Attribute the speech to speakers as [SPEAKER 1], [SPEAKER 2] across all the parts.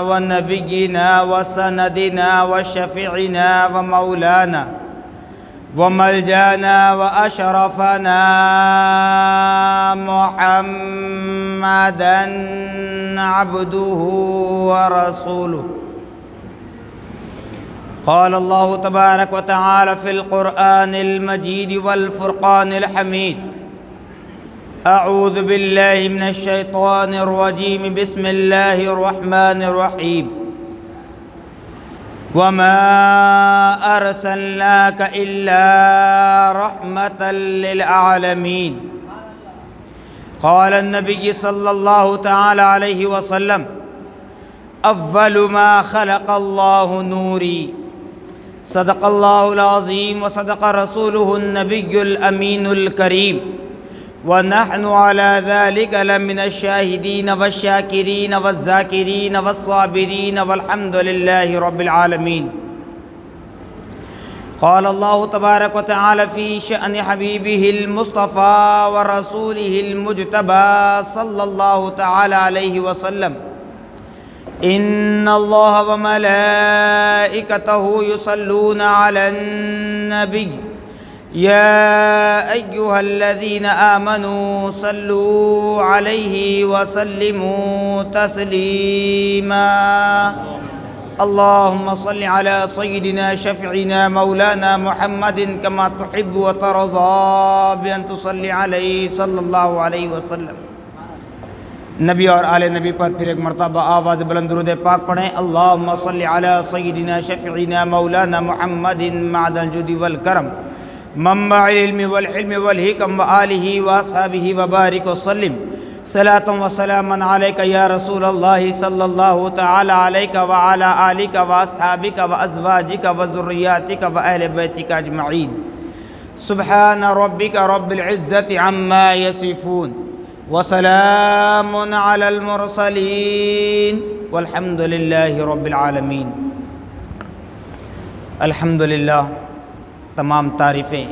[SPEAKER 1] ونبينا وسندنا وشفيعنا ومولانا وملجانا وأشرفنا محمدا عبده ورسوله. قال الله تبارك وتعالى في القرآن المجيد والفرقان الحميد: أعوذ بالله من الشيطان الرجيم. بسم الله الرحمن الرحيم. وما أرسلناك إلا رحمة للعالمين. قال النبي صلى الله تعالى عليه وسلم: أول ما خلق الله نوري. صدق الله العظيم وصدق رسوله النبي الأمين الكريم، ونحن على ذلك لمن الشاهدين والشاكرين والذاكرين والصابرين والحمد لله رب العالمين. قال الله تبارك وتعالى في شأن حبيبه المصطفى ورسوله المجتبى صلى الله تعالى عليه وسلم: إن الله وملائكته يصلون على النبي يا أيها الذين آمنوا صلوا عليه وسلموا تسليما. اللهم صل على سيدنا شفيعنا مولانا محمد كما تحب وترضى بأن تصلي عليه صلی اللہ علیہ وسلم. نبی اور آل نبی پر پھر ایک مرتبہ آواز بلند درود پاک پڑھیں. اللہم صل علی سیدنا شفیعنا مولانا محمد معدن الجود والکرم منبع العلم والحلم والحکم وآلہ واصحابہ وبارک وسلم صلاۃ وسلاما علیک یا رسول اللہ صلی اللہ تعالی علیک وعلی آلک واصحابک وازواجک وذریاتک واہل بیتک اجمعین. سبحان ربک رب العزۃ عما یصفون وسلام علی المرسلین والحمد للہ رب العالمین. الحمدللہ، تمام تعریفیں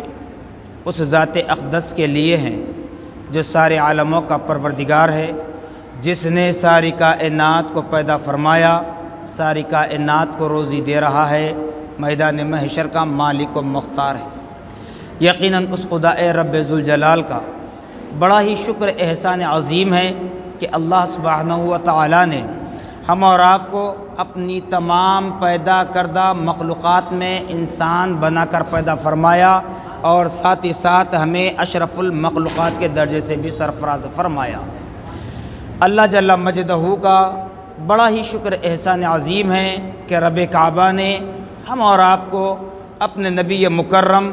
[SPEAKER 1] اس ذات اقدس کے لیے ہیں جو سارے عالموں کا پروردگار ہے، جس نے ساری کائنات کو پیدا فرمایا، ساری کائنات کو روزی دے رہا ہے، میدان محشر کا مالک و مختار ہے. یقیناً اس خدا رب ذوالجلال کا بڑا ہی شکر احسان عظیم ہے کہ اللہ سبحانہ و تعالیٰ نے ہم اور آپ کو اپنی تمام پیدا کردہ مخلوقات میں انسان بنا کر پیدا فرمایا اور ساتھ ہی ساتھ ہمیں اشرف المخلوقات کے درجے سے بھی سرفراز فرمایا. اللہ جل مجدہ کا بڑا ہی شکر احسان عظیم ہے کہ رب کعبہ نے ہم اور آپ کو اپنے نبی مکرم،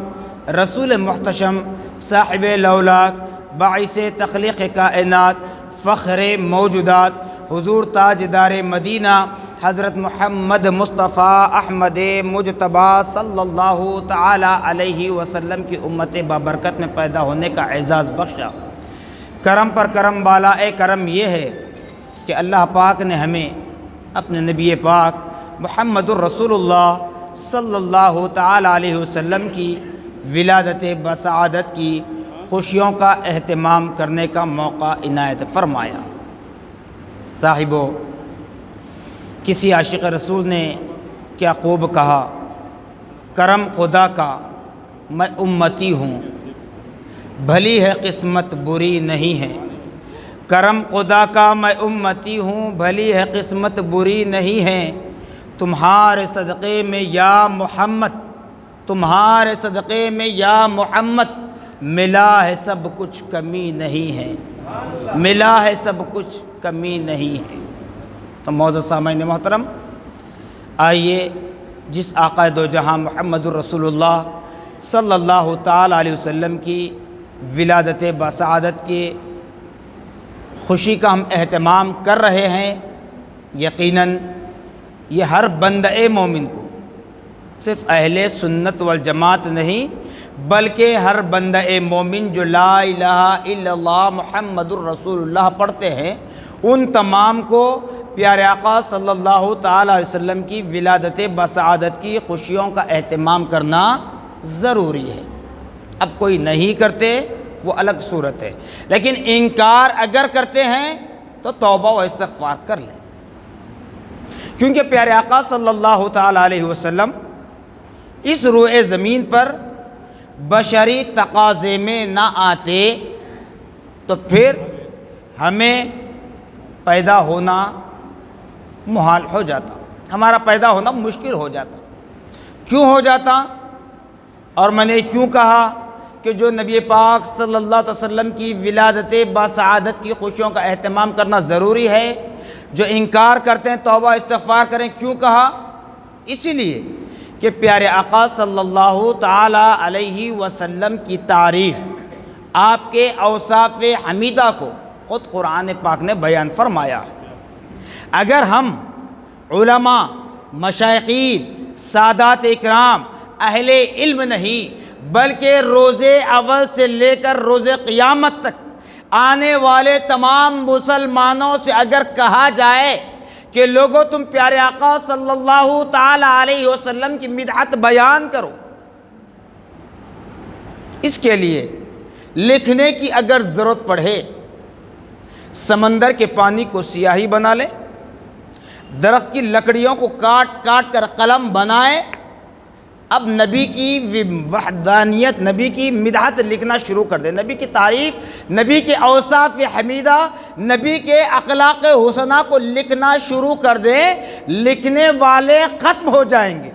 [SPEAKER 1] رسول محتشم، صاحب لولاک، باعث تخلیق کائنات، فخر موجودات، حضور تاجدار مدینہ حضرت محمد مصطفیٰ احمد مجتبی صلی اللہ تعالی علیہ وسلم کی امت بابرکت میں پیدا ہونے کا اعزاز بخشا. کرم پر کرم بالا کرم یہ ہے کہ اللہ پاک نے ہمیں اپنے نبی پاک محمد الرسول اللہ صلی اللہ تعالی علیہ وسلم کی ولادت بسعادت کی خوشیوں کا اہتمام کرنے کا موقع عنایت فرمایا. صاحبو، کسی عاشق رسول نے کیا خوب کہا: کرم خدا کا میں امتی ہوں، بھلی ہے قسمت بری نہیں ہے. کرم خدا کا میں امتی ہوں، بھلی ہے قسمت بری نہیں ہے. تمہارے صدقے میں یا محمد، تمہارے صدقے میں یا محمد ملا ہے سب کچھ کمی نہیں ہے، ملا ہے سب کچھ کمی نہیں ہے. تو معزز سامعین محترم، آئیے جس آقا دو جہاں محمد الرسول اللہ صلی اللہ تعالی علیہ وسلم کی ولادت بسعادت کی خوشی کا ہم اہتمام کر رہے ہیں، یقیناً یہ ہر بندہ مومن کو، صرف اہل سنت والجماعت نہیں بلکہ ہر بندہ مومن جو لا الہ الا اللہ محمد الرسول اللہ پڑھتے ہیں، ان تمام کو پیارے آقا صلی اللہ تعالی علیہ وسلم کی ولادت بسعادت کی خوشیوں کا اہتمام کرنا ضروری ہے. اب کوئی نہیں کرتے وہ الگ صورت ہے، لیکن انکار اگر کرتے ہیں تو توبہ و استغفار کر لیں. کیونکہ پیارے آقا صلی اللہ تعالیٰ علیہ وسلم اس روئے زمین پر بشری تقاضے میں نہ آتے تو پھر ہمیں پیدا ہونا محال ہو جاتا، ہمارا پیدا ہونا مشکل ہو جاتا۔ کیوں ہو جاتا؟ اور میں نے کیوں کہا کہ جو نبی پاک صلی اللہ علیہ وسلم کی ولادت باسعادت کی خوشیوں کا اہتمام کرنا ضروری ہے، جو انکار کرتے ہیں توبہ استغفار کریں۔ کیوں کہا؟ اسی لیے کہ پیارے آقا صلی اللہ تعالی علیہ وسلم کی تعریف، آپ کے اوصاف حمیدہ کو خود قرآن پاک نے بیان فرمایا۔ اگر ہم علماء، مشائخین، سادات اکرام، اہل علم نہیں بلکہ روز اول سے لے کر روز قیامت تک آنے والے تمام مسلمانوں سے اگر کہا جائے کہ لوگوں تم پیارے آقا صلی اللہ تعالی علیہ وسلم کی مدحت بیان کرو، اس کے لیے لکھنے کی اگر ضرورت پڑے، سمندر کے پانی کو سیاہی بنا لیں، درخت کی لکڑیوں کو کاٹ کاٹ کر قلم بنائے، اب نبی کی وحدانیت، نبی کی مدحت لکھنا شروع کر دیں، نبی کی تعریف، نبی کے اوصاف حمیدہ، نبی کے اخلاق حسنہ کو لکھنا شروع کر دیں، لکھنے والے ختم ہو جائیں گے۔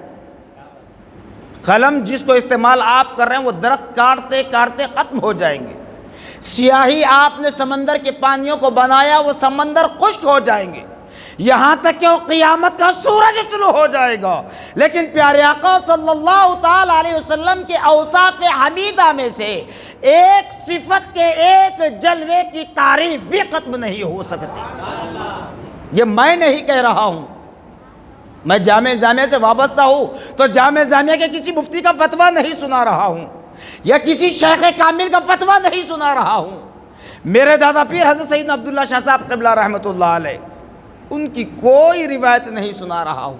[SPEAKER 1] قلم جس کو استعمال آپ کر رہے ہیں وہ درخت کاٹتے کاٹتے ختم ہو جائیں گے۔ سیاہی آپ نے سمندر کے پانیوں کو بنایا، وہ سمندر خشک ہو جائیں گے، یہاں تک کہ وہ قیامت کا سورج طلوع ہو جائے گا۔ لیکن پیارے آقا صلی اللہ تعالی علیہ وسلم کے اوصاف حمیدہ میں سے ایک صفت کے ایک جلوے کی تعریف بھی ختم نہیں ہو سکتی۔ یہ میں نہیں کہہ رہا ہوں، میں جامعہ سے وابستہ ہوں تو جامعہ کے کسی مفتی کا فتویٰ نہیں سنا رہا ہوں، یا کسی شیخ کامل کا فتویٰ نہیں سنا رہا ہوں۔ میرے دادا پیر حضرت سیدنا عبداللہ شاہ صاحب قبلہ رحمۃ اللہ علیہ، ان کی کوئی روایت نہیں سنا رہا ہوں،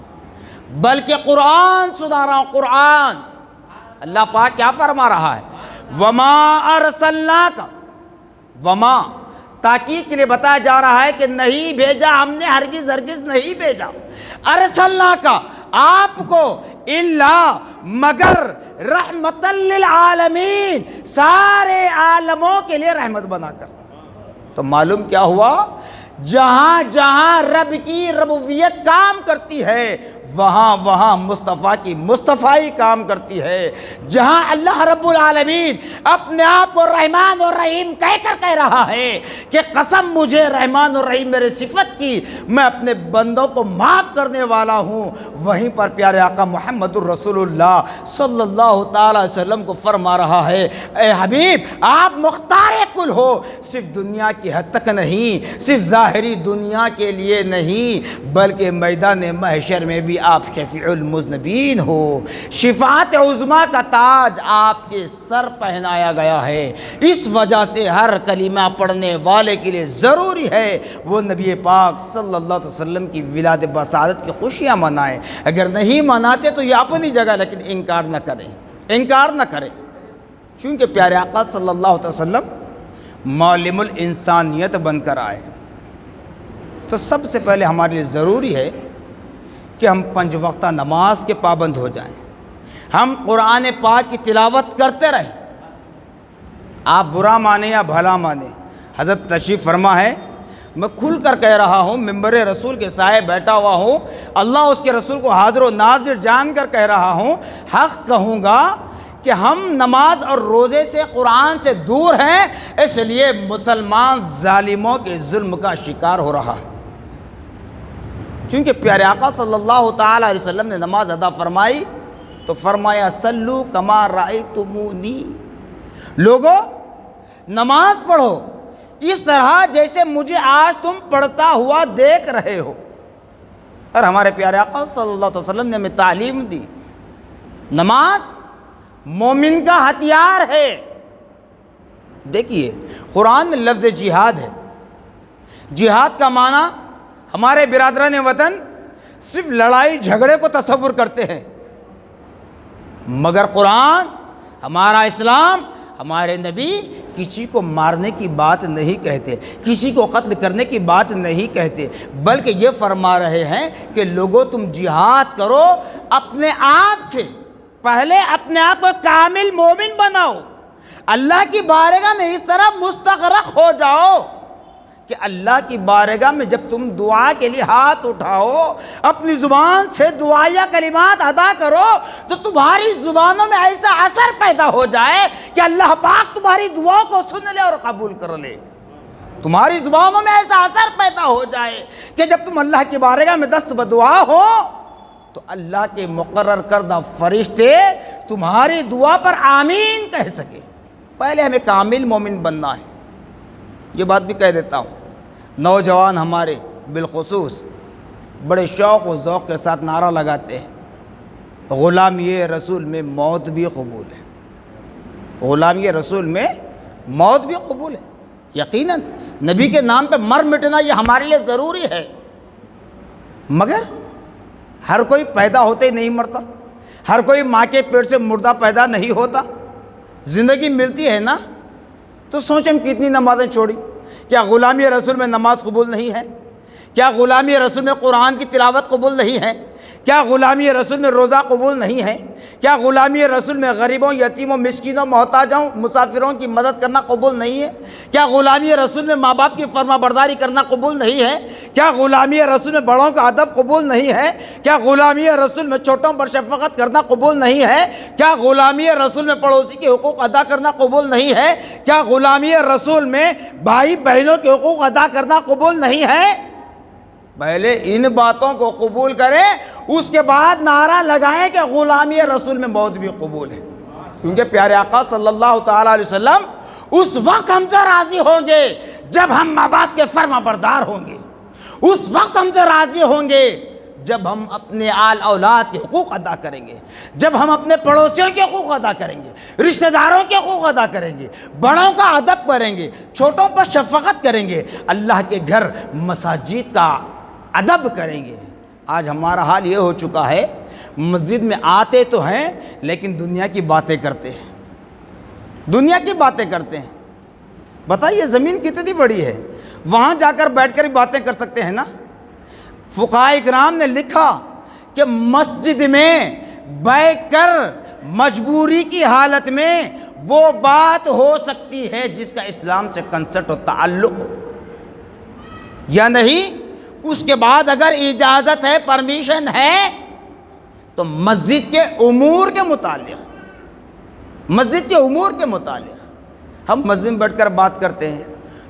[SPEAKER 1] بلکہ قرآن سنا رہا ہوں۔ قرآن اللہ پاک کیا فرما رہا ہے؟ وما ارسلناک، وما تاکید کے لیے بتایا جا رہا ہے کہ نہیں بھیجا ہم نے، ہرگز ہرگز نہیں بھیجا، ارسلناک آپ کو، الا مگر رحمت للعالمین، سارے عالموں کے لیے رحمت بنا کر۔ تو معلوم کیا ہوا؟ جہاں جہاں رب کی ربوبیت کام کرتی ہے وہاں وہاں مصطفیٰ کی مصطفائی کام کرتی ہے۔ جہاں اللہ رب العالمین اپنے آپ کو رحمان اور رحیم کہہ رہا ہے کہ قسم مجھے رحمان اور رحیم میرے صفت کی، میں اپنے بندوں کو معاف کرنے والا ہوں، وہیں پر پیارے آقا محمد الرسول اللہ صلی اللہ تعالی علیہ وسلم کو فرما رہا ہے، اے حبیب آپ مختار کل ہو، صرف دنیا کی حد تک نہیں، صرف ظاہری دنیا کے لیے نہیں، بلکہ میدان محشر میں بھی آپ شفیع المذنبین ہو۔ شفاعت عظمیٰ کا تاج آپ کے سر پہنایا گیا ہے، اس وجہ سے ہر کلمہ پڑھنے والے کے لیے ضروری ہے وہ نبی پاک صلی اللہ علیہ وسلم کی ولادت بسعادت کی خوشیاں منائیں۔ اگر نہیں مناتے تو یہ اپنی جگہ، لیکن انکار نہ کریں، چونکہ پیارے آقا صلی اللہ علیہ وسلم معلم الانسانیت بن کر آئے۔ تو سب سے پہلے ہمارے لیے ضروری ہے کہ ہم 5 وقتہ نماز کے پابند ہو جائیں، ہم قرآن پاک کی تلاوت کرتے رہیں۔ آپ برا مانیں یا بھلا مانیں، حضرت تشریف فرما ہے، میں کھل کر کہہ رہا ہوں، ممبر رسول کے سائے بیٹھا ہوا ہوں، اللہ اس کے رسول کو حاضر و ناظر جان کر کہہ رہا ہوں، حق کہوں گا کہ ہم نماز اور روزے سے، قرآن سے دور ہیں، اس لیے مسلمان ظالموں کے ظلم کا شکار ہو رہا ہے۔ چونکہ پیارے آقا صلی اللہ تعالی علیہ وسلم نے نماز ادا فرمائی تو فرمایا صلو کما رأیتمونی، لوگو نماز پڑھو اس طرح جیسے مجھے آج تم پڑھتا ہوا دیکھ رہے ہو۔ اور ہمارے پیارے آقا صلی اللہ علیہ وسلم نے ہمیں تعلیم دی، نماز مومن کا ہتھیار ہے۔ دیکھیے قرآن میں لفظ جہاد ہے، جہاد کا معنی ہمارے برادران وطن صرف لڑائی جھگڑے کو تصور کرتے ہیں، مگر قرآن، ہمارا اسلام، ہمارے نبی کسی کو مارنے کی بات نہیں کہتے، کسی کو قتل کرنے کی بات نہیں کہتے، بلکہ یہ فرما رہے ہیں کہ لوگوں تم جہاد کرو، اپنے آپ سے پہلے اپنے آپ کو کامل مومن بناؤ، اللہ کی بارگاہ میں اس طرح مستغرق ہو جاؤ کہ اللہ کی بارگاہ میں جب تم دعا کے لیے ہاتھ اٹھاؤ، اپنی زبان سے دعائیہ کلمات ادا کرو، تو تمہاری زبانوں میں ایسا اثر پیدا ہو جائے کہ اللہ پاک تمہاری دعاؤں کو سن لے اور قبول کر لے۔ تمہاری زبانوں میں ایسا اثر پیدا ہو جائے کہ جب تم اللہ کی بارگاہ میں دست بدعا ہو تو اللہ کے مقرر کردہ فرشتے تمہاری دعا پر آمین کہہ سکے۔ پہلے ہمیں کامل مومن بننا ہے۔ یہ بات بھی کہہ دیتا ہوں، نوجوان ہمارے بالخصوص بڑے شوق و ذوق کے ساتھ نعرہ لگاتے ہیں، غلامی رسول میں موت بھی قبول ہے، غلامی رسول میں موت بھی قبول ہے۔ یقیناً نبی کے نام پہ مر مٹنا یہ ہمارے لیے ضروری ہے، مگر ہر کوئی پیدا ہوتے ہی نہیں مرتا، ہر کوئی ماں کے پیٹ سے مردہ پیدا نہیں ہوتا۔ زندگی ملتی ہے نا تو سوچیں کتنی نمازیں چھوڑی۔ کیا غلامی رسول میں نماز قبول نہیں ہے؟ کیا غلامی رسول میں قرآن کی تلاوت قبول نہیں ہے؟ کیا غلامی رسول میں روزہ قبول نہیں ہے؟ کیا غلامی رسول میں غریبوں، یتیموں، مسکینوں، محتاجوں، مسافروں کی مدد کرنا قبول نہیں ہے؟ کیا غلامی رسول میں ماں باپ کی فرما برداری کرنا قبول نہیں ہے؟ کیا غلامی رسول میں بڑوں کا ادب قبول نہیں ہے؟ کیا غلامی رسول میں چھوٹوں پر شفقت کرنا قبول نہیں ہے؟ کیا غلامی رسول میں پڑوسی کے حقوق ادا کرنا قبول نہیں ہے؟ کیا غلامی رسول میں بھائی بہنوں کے حقوق ادا کرنا قبول نہیں ہے؟ پہلے ان باتوں کو قبول کریں، اس کے بعد نعرہ لگائیں کہ غلامی رسول میں موت بھی قبول ہے۔ کیونکہ پیارے آقا صلی اللہ تعالیٰ علیہ وسلم اس وقت ہم سے راضی ہوں گے جب ہم ماں باپ کے فرما بردار ہوں گے، اس وقت ہم سے راضی ہوں گے جب ہم اپنے آل اولاد کے حقوق ادا کریں گے، جب ہم اپنے پڑوسیوں کے حقوق ادا کریں گے، رشتہ داروں کے حقوق ادا کریں گے، بڑوں کا ادب کریں گے، چھوٹوں پر شفقت کریں گے، اللہ کے گھر مساجد کا ادب کریں گے۔ آج ہمارا حال یہ ہو چکا ہے، مسجد میں آتے تو ہیں لیکن دنیا کی باتیں کرتے ہیں، دنیا کی باتیں کرتے ہیں۔ بتائیے زمین کتنی بڑی ہے، وہاں جا کر بیٹھ کر باتیں کر سکتے ہیں نا۔ فقہاء اکرام نے لکھا کہ مسجد میں بیٹھ کر مجبوری کی حالت میں وہ بات ہو سکتی ہے جس کا اسلام سے کنسرٹ و تعلق ہو، یا نہیں اس کے بعد اگر اجازت ہے، پرمیشن ہے، تو مسجد کے امور کے متعلق، مسجد کے امور کے متعلق ہم مسجد میں بیٹھ کر بات کرتے ہیں،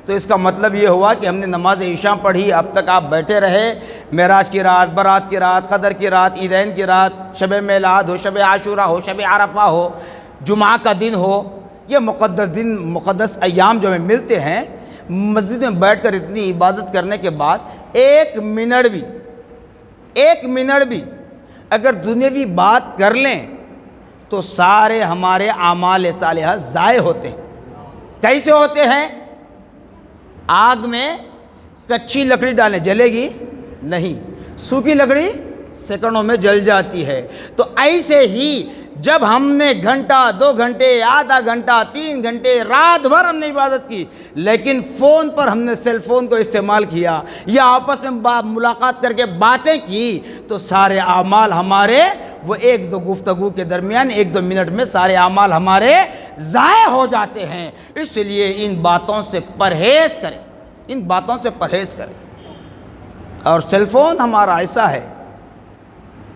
[SPEAKER 1] تو اس کا مطلب یہ ہوا کہ ہم نے نماز عشاء پڑھی، اب تک آپ بیٹھے رہے، معراج کی رات، برات کی رات، قدر کی رات، عیدین کی رات، شب میلاد ہو، شب عاشوراء ہو، شب عرفہ ہو، جمعہ کا دن ہو، یہ مقدس دن، مقدس ایام جو ہمیں ملتے ہیں، مسجد میں بیٹھ کر اتنی عبادت کرنے کے بعد ایک منٹ بھی اگر دنیاوی بات کر لیں تو سارے ہمارے اعمال صالحہ ضائع ہوتے ہیں۔ کیسے ہوتے ہیں؟ آگ میں کچی لکڑی ڈالیں، جلے گی نہیں، سوکھی لکڑی سیکنڈوں میں جل جاتی ہے۔ تو ایسے ہی جب ہم نے گھنٹہ، 2 گھنٹے، آدھا گھنٹہ، 3 گھنٹے، رات بھر ہم نے عبادت کی، لیکن فون پر ہم نے سیل فون کو استعمال کیا یا آپس میں ملاقات کر کے باتیں کی، تو سارے اعمال ہمارے وہ 1-2 گفتگو کے درمیان 1-2 منٹ میں سارے اعمال ہمارے ضائع ہو جاتے ہیں۔ اس لیے ان باتوں سے پرہیز کریں، ان باتوں سے پرہیز کریں۔ اور سیل فون ہمارا ایسا ہے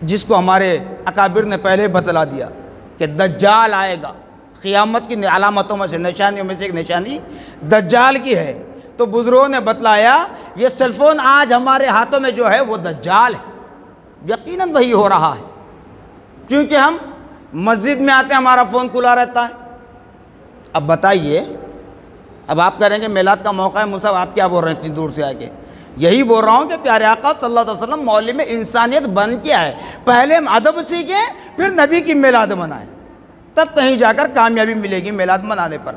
[SPEAKER 1] جس کو ہمارے اکابر نے پہلے بتلا دیا کہ دجال آئے گا، قیامت کی علامتوں میں سے، نشانیوں میں سے ایک نشانی دجال کی ہے۔ تو بزرگوں نے بتلایا یہ سیل فون آج ہمارے ہاتھوں میں جو ہے وہ دجال ہے۔ یقیناً وہی ہو رہا ہے، کیونکہ ہم مسجد میں آتے ہیں ہمارا فون کھلا رہتا ہے۔ اب بتائیے، اب آپ کہہ رہے ہیں کہ میلاد کا موقع ہے، مصعب آپ کیا بول رہے ہیں اتنی دور سے آ کے؟ یہی بول رہا ہوں کہ پیارے آقا صلی اللہ علیہ وسلم معلم انسانیت بن کے آئے، پہلے ہم ادب سیکھیں پھر نبی کی میلاد منائیں، تب کہیں جا کر کامیابی ملے گی میلاد منانے پر۔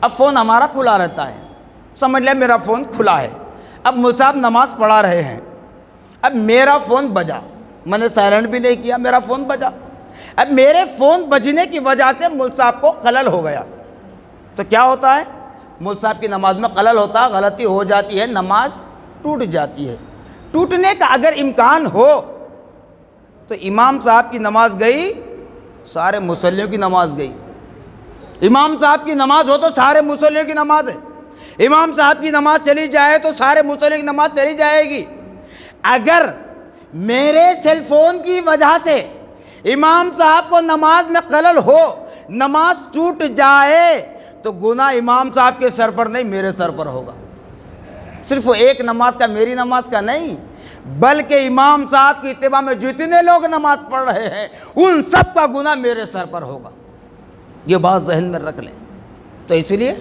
[SPEAKER 1] اب فون ہمارا کھلا رہتا ہے، سمجھ لیں میرا فون کھلا ہے، اب مصعب نماز پڑھا رہے ہیں، اب میرا فون بجا، میں نے سائلنٹ بھی نہیں کیا، میرا فون بجا، اب میرے فون بجنے کی وجہ سے مصعب کو خلل ہو گیا، تو کیا ہوتا ہے؟ مولوی صاحب کی نماز میں خلل ہوتا ہے، غلطی ہو جاتی ہے، نماز ٹوٹ جاتی ہے۔ ٹوٹنے کا اگر امکان ہو تو امام صاحب کی نماز گئی، سارے مصلیوں کی نماز گئی۔ امام صاحب کی نماز ہو تو سارے مصلیوں کی نماز ہے، امام صاحب کی نماز چلی جائے تو سارے مصلیوں کی نماز چلی جائے گی۔ اگر میرے سیل فون کی وجہ سے امام صاحب کو نماز میں خلل ہو، نماز ٹوٹ جائے تو گناہ امام صاحب کے سر پر نہیں، میرے سر پر ہوگا۔ صرف ایک نماز کا، میری نماز کا نہیں، بلکہ امام صاحب کی اتباع میں جتنے لوگ نماز پڑھ رہے ہیں ان سب کا گناہ میرے سر پر ہوگا۔ یہ بات ذہن میں رکھ لیں۔ تو اس لیے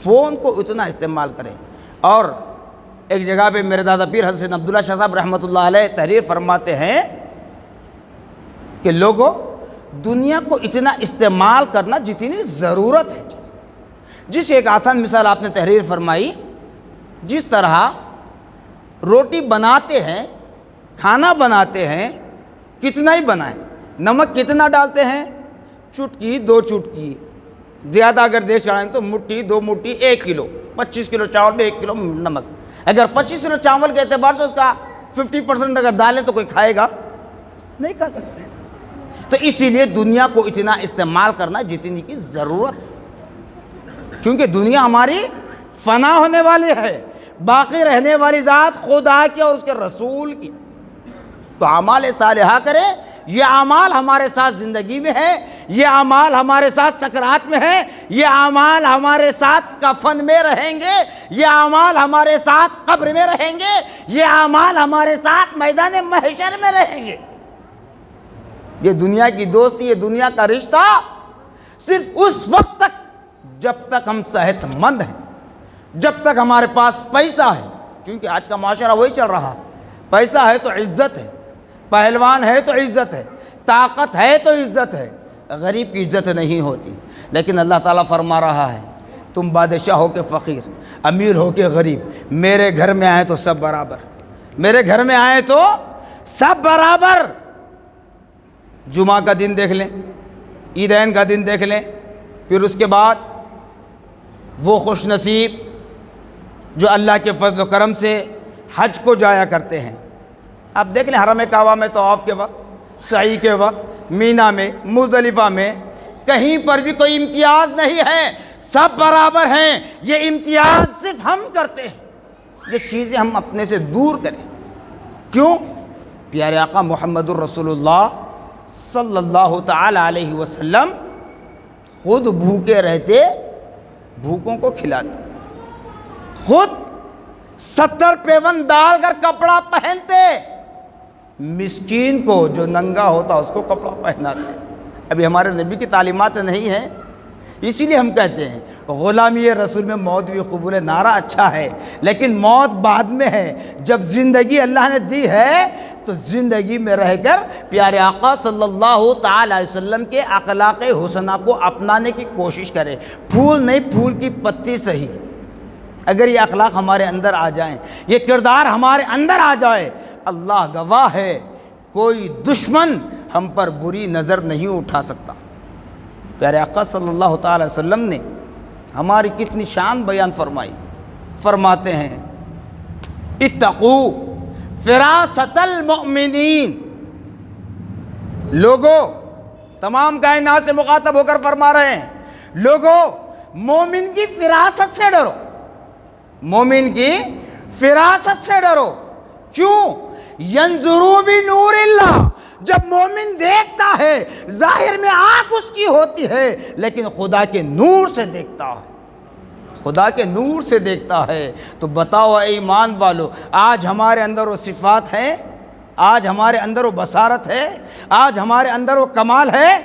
[SPEAKER 1] فون کو اتنا استعمال کریں۔ اور ایک جگہ پہ میرے دادا پیر حضرت سید عبداللہ شاہ صاحب رحمۃ اللہ علیہ تحریر فرماتے ہیں کہ لوگوں، دنیا کو اتنا استعمال کرنا جتنی ضرورت ہے۔ جس ایک آسان مثال آپ نے تحریر فرمائی، جس طرح روٹی بناتے ہیں، کھانا بناتے ہیں، کتنا ہی بنائیں، نمک کتنا ڈالتے ہیں؟ چٹکی 2 چٹکی، زیادہ اگر دیر چڑھائیں تو مٹھی 2 مٹھی 1 کلو، 25 کلو چاول میں 1 کلو نمک۔ اگر 25 کلو چاول کے اعتبار سے اس کا 50% اگر ڈالیں تو کوئی کھائے گا؟ نہیں کھا سکتے۔ تو اسی لیے دنیا کو اتنا استعمال کرنا جتنی کی ضرورت، کیونکہ دنیا ہماری فنا ہونے والی ہے، باقی رہنے والی ذات خدا کی اور اس کے رسول کی۔ تو اعمال صالحہ کریں۔ یہ اعمال ہمارے ساتھ زندگی میں ہے، یہ اعمال ہمارے ساتھ سکرات میں ہے، یہ اعمال ہمارے ساتھ کفن میں رہیں گے، یہ اعمال ہمارے ساتھ قبر میں رہیں گے، یہ اعمال ہمارے ساتھ میدان محشر میں رہیں گے۔ یہ دنیا کی دوستی، یہ دنیا کا رشتہ صرف اس وقت تک جب تک ہم صحت مند ہیں، جب تک ہمارے پاس پیسہ ہے، کیونکہ آج کا معاشرہ وہی چل رہا، پیسہ ہے تو عزت ہے، پہلوان ہے تو عزت ہے، طاقت ہے تو عزت ہے، غریب کی عزت نہیں ہوتی۔ لیکن اللہ تعالیٰ فرما رہا ہے تم بادشاہ ہو کے فقیر، امیر ہو کے غریب، میرے گھر میں آئے تو سب برابر، میرے گھر میں آئے تو سب برابر۔ جمعہ کا دن دیکھ لیں، عیدین کا دن دیکھ لیں، پھر اس کے بعد وہ خوش نصیب جو اللہ کے فضل و کرم سے حج کو جایا کرتے ہیں۔ آپ دیکھ لیں حرم کعبہ میں طواف کے وقت، سعی کے وقت، مینا میں، مزدلفہ میں، کہیں پر بھی کوئی امتیاز نہیں ہے، سب برابر ہیں۔ یہ امتیاز صرف ہم کرتے ہیں، یہ چیزیں ہم اپنے سے دور کریں۔ کیوں؟ پیارے آقا محمد الرسول اللہ صلی اللہ تعالی علیہ وسلم خود بھوکے رہتے، بھوکوں کو کھلاتے، خود 70 پیون ڈال کر کپڑا پہنتے، مسکین کو جو ننگا ہوتا اس کو کپڑا پہناتے۔ ابھی ہمارے نبی کی تعلیمات نہیں ہیں، اسی لیے ہم کہتے ہیں غلامی رسول میں موت بھی قبول، نعرہ اچھا ہے لیکن موت بعد میں ہے۔ جب زندگی اللہ نے دی ہے تو زندگی میں رہ کر پیارے آقا صلی اللہ تعالی علیہ وسلم کے اخلاق حسنہ کو اپنانے کی کوشش کرے۔ پھول نہیں، پھول کی پتی صحیح، اگر یہ اخلاق ہمارے اندر آ جائیں، یہ کردار ہمارے اندر آ جائے، اللہ گواہ ہے کوئی دشمن ہم پر بری نظر نہیں اٹھا سکتا۔ پیارے آقا صلی اللہ تعالی وسلم نے ہماری کتنی شان بیان فرمائی، فرماتے ہیں اتقو فراست المؤمنین۔ لوگوں، تمام کائنات سے مخاطب ہو کر فرما رہے ہیں، لوگوں مومن کی فراست سے ڈرو، مومن کی فراست سے ڈرو۔ کیوں؟ ینظروا بنور اللہ، جب مومن دیکھتا ہے ظاہر میں آنکھ اس کی ہوتی ہے لیکن خدا کے نور سے دیکھتا ہے، خدا کے نور سے دیکھتا ہے۔ تو بتاؤ اے ایمان والو، آج ہمارے اندر وہ صفات ہے، آج ہمارے اندر وہ بصارت ہے، آج ہمارے اندر وہ کمال ہے،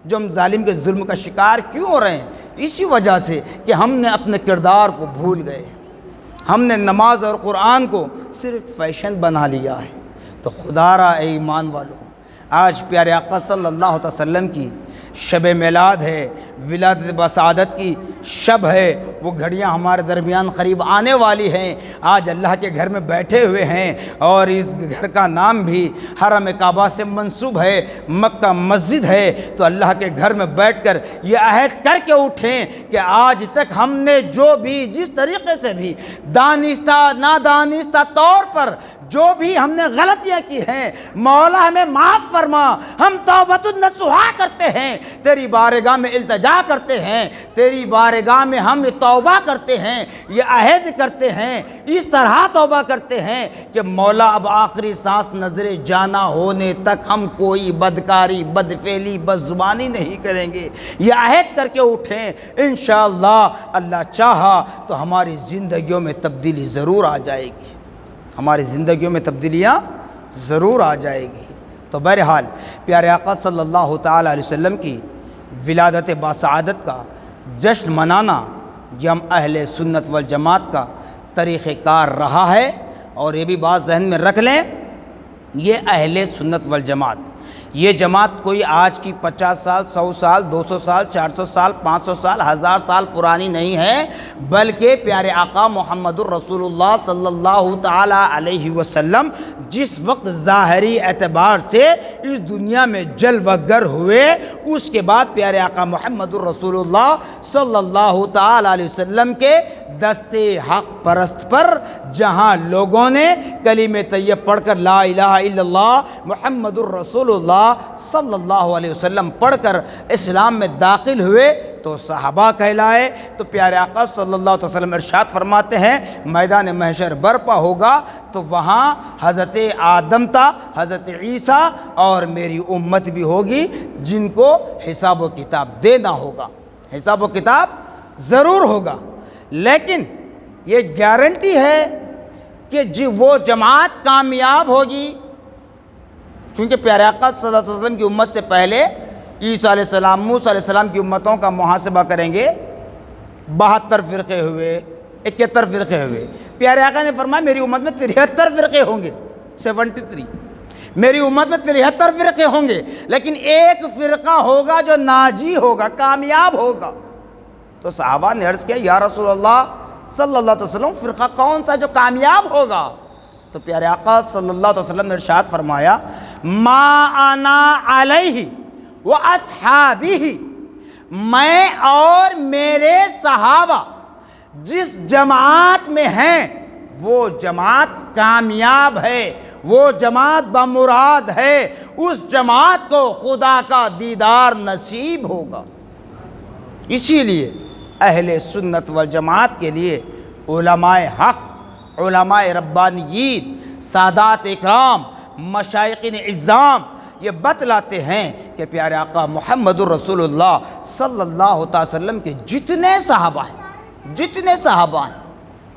[SPEAKER 1] جو ہم ظالم کے ظلم کا شکار کیوں ہو رہے ہیں؟ اسی وجہ سے کہ ہم نے اپنے کردار کو بھول گئے، ہم نے نماز اور قرآن کو صرف فیشن بنا لیا ہے۔ تو خدا را اے ایمان والو، آج پیارے آقا صلی اللہ علیہ وسلم کی شب میلاد ہے، ولادت بسعادت کی شب ہے، وہ گھڑیاں ہمارے درمیان قریب آنے والی ہیں۔ آج اللہ کے گھر میں بیٹھے ہوئے ہیں اور اس گھر کا نام بھی حرم کعبہ سے منسوب ہے، مکہ مسجد ہے، تو اللہ کے گھر میں بیٹھ کر یہ عہد کر کے اٹھیں کہ آج تک ہم نے جو بھی جس طریقے سے بھی دانستہ نادانستہ طور پر جو بھی ہم نے غلطیاں کی ہیں، مولا ہمیں معاف فرما، ہم توبۃ النصوحہ کرتے ہیں، تیری بارگاہ میں التجا کرتے ہیں، تیری بارگاہ میں ہم توبہ کرتے ہیں، یہ عہد کرتے ہیں، اس طرح توبہ کرتے ہیں کہ مولا اب آخری سانس نظر جانا ہونے تک ہم کوئی بدکاری، بدفعلی، بدزبانی نہیں کریں گے۔ یہ عہد کر کے اٹھیں، انشاءاللہ اللہ چاہا تو ہماری زندگیوں میں تبدیلی ضرور آ جائے گی، ہماری زندگیوں میں تبدیلیاں ضرور آ جائے گی۔ تو بہرحال پیارے آقا صلی اللہ تعالیٰ علیہ وسلم کی ولادت باسعادت کا جشن منانا یہ ہم اہل سنت والجماعت کا طریقہ کار رہا ہے، اور یہ بھی بات ذہن میں رکھ لیں، یہ اہل سنت والجماعت، یہ جماعت کوئی آج کی 50 سال 100 سال 200 سال 400 سال 500 سال 1000 سال پرانی نہیں ہے، بلکہ پیارے آقا محمد الرسول اللہ صلی اللہ تعالی علیہ وسلم جس وقت ظاہری اعتبار سے اس دنیا میں جلوہ گر ہوئے، اس کے بعد پیارے آقا محمد الرسول اللہ صلی اللہ تعالی علیہ وسلم کے دست حق پرست پر جہاں لوگوں نے کلمہ طیب پڑھ کر لا الہ الا اللہ محمد الرسول اللہ صلی اللہ علیہ وسلم پڑھ کر اسلام میں داخل ہوئے تو صحابہ کہلائے۔ تو پیارے آقا صلی اللہ علیہ وسلم ارشاد فرماتے ہیں میدان محشر برپا ہوگا تو وہاں حضرت آدم تھا، حضرت عیسیٰ اور میری امت بھی ہوگی جن کو حساب و کتاب دینا ہوگا، حساب و کتاب ضرور ہوگا، لیکن یہ گارنٹی ہے کہ وہ جماعت کامیاب ہوگی، چونکہ پیارے آقا صلی اللہ علیہ وسلم کی امت سے پہلے عیسیٰ علیہ السلام، موسیٰ علیہ السلام کی امتوں کا محاسبہ کریں گے، 72 فرقے ہوئے، 71 فرقے ہوئے۔ پیارے آقا نے فرمایا میری امت میں 73 فرقے ہوں گے، 73، میری امت میں 73 فرقے ہوں گے، لیکن ایک فرقہ ہوگا جو ناجی ہوگا، کامیاب ہوگا۔ تو صحابہ نے عرض کیا یا رسول اللہ صلی اللہ علیہ وسلم فرقہ کون سا جو کامیاب ہوگا؟ تو پیارے آقا صلی اللہ علیہ وسلم نے ارشاد فرمایا ما انا علیہ واصحابہ، میں اور میرے صحابہ جس جماعت میں ہیں وہ جماعت کامیاب ہے، وہ جماعت بمراد ہے، اس جماعت کو خدا کا دیدار نصیب ہوگا۔ اسی لیے اہل سنت والجماعت کے لیے علماء حق، علماء ربانیین، سادات اکرام، مشائخین اعظام یہ بتلاتے ہیں کہ پیارے آقا محمد الرسول اللہ صلی اللہ تعالی وسلم کے جتنے صحابہ ہیں،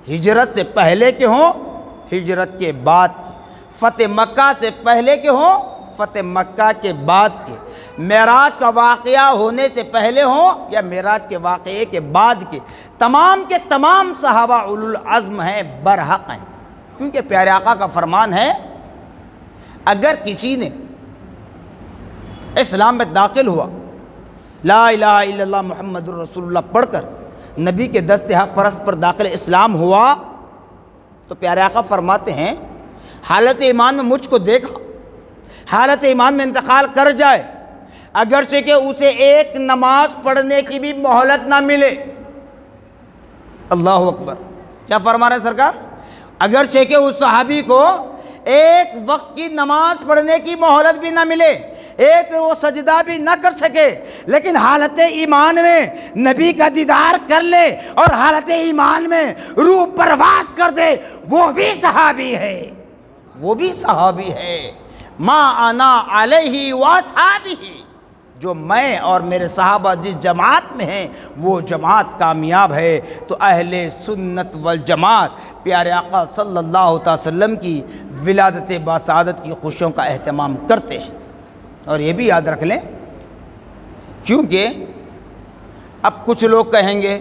[SPEAKER 1] ہجرت سے پہلے کے ہوں، ہجرت کے بعد کے، فتح مکہ سے پہلے کے ہوں، فتح مکہ کے بعد کے، معراج کا واقعہ ہونے سے پہلے ہوں یا معراج کے واقعے کے بعد کے تمام صحابہ اولو العزم ہیں، برحق ہیں، کیونکہ پیارے آقا کا فرمان ہے اگر کسی نے اسلام میں داخل ہوا، لا الہ الا اللہ محمد الرسول اللہ پڑھ کر نبی کے دست حق پرست پر داخل اسلام ہوا، تو پیارے آقا فرماتے ہیں حالت ایمان میں مجھ کو دیکھا، حالت ایمان میں انتقال کر جائے، اگرچہ کہ اسے ایک نماز پڑھنے کی بھی مہلت نہ ملے، اللہ اکبر، کیا فرما رہے ہیں سرکار؟ اگرچہ کہ اس صحابی کو ایک وقت کی نماز پڑھنے کی مہلت بھی نہ ملے، ایک وہ سجدہ بھی نہ کر سکے، لیکن حالت ایمان میں نبی کا دیدار کر لے اور حالت ایمان میں روح پرواز کر دے، وہ بھی صحابی ہے، وہ بھی صحابی ہے۔ ما انا علیہ واصحابہ، جو میں اور میرے صحابہ جس جماعت میں ہیں وہ جماعت کامیاب ہے۔ تو اہل سنت والجماعت پیارے آقا صلی اللہ تعالی وسلم کی ولادت باسعادت کی خوشیوں کا اہتمام کرتے ہیں، اور یہ بھی یاد رکھ لیں کیونکہ اب کچھ لوگ کہیں گے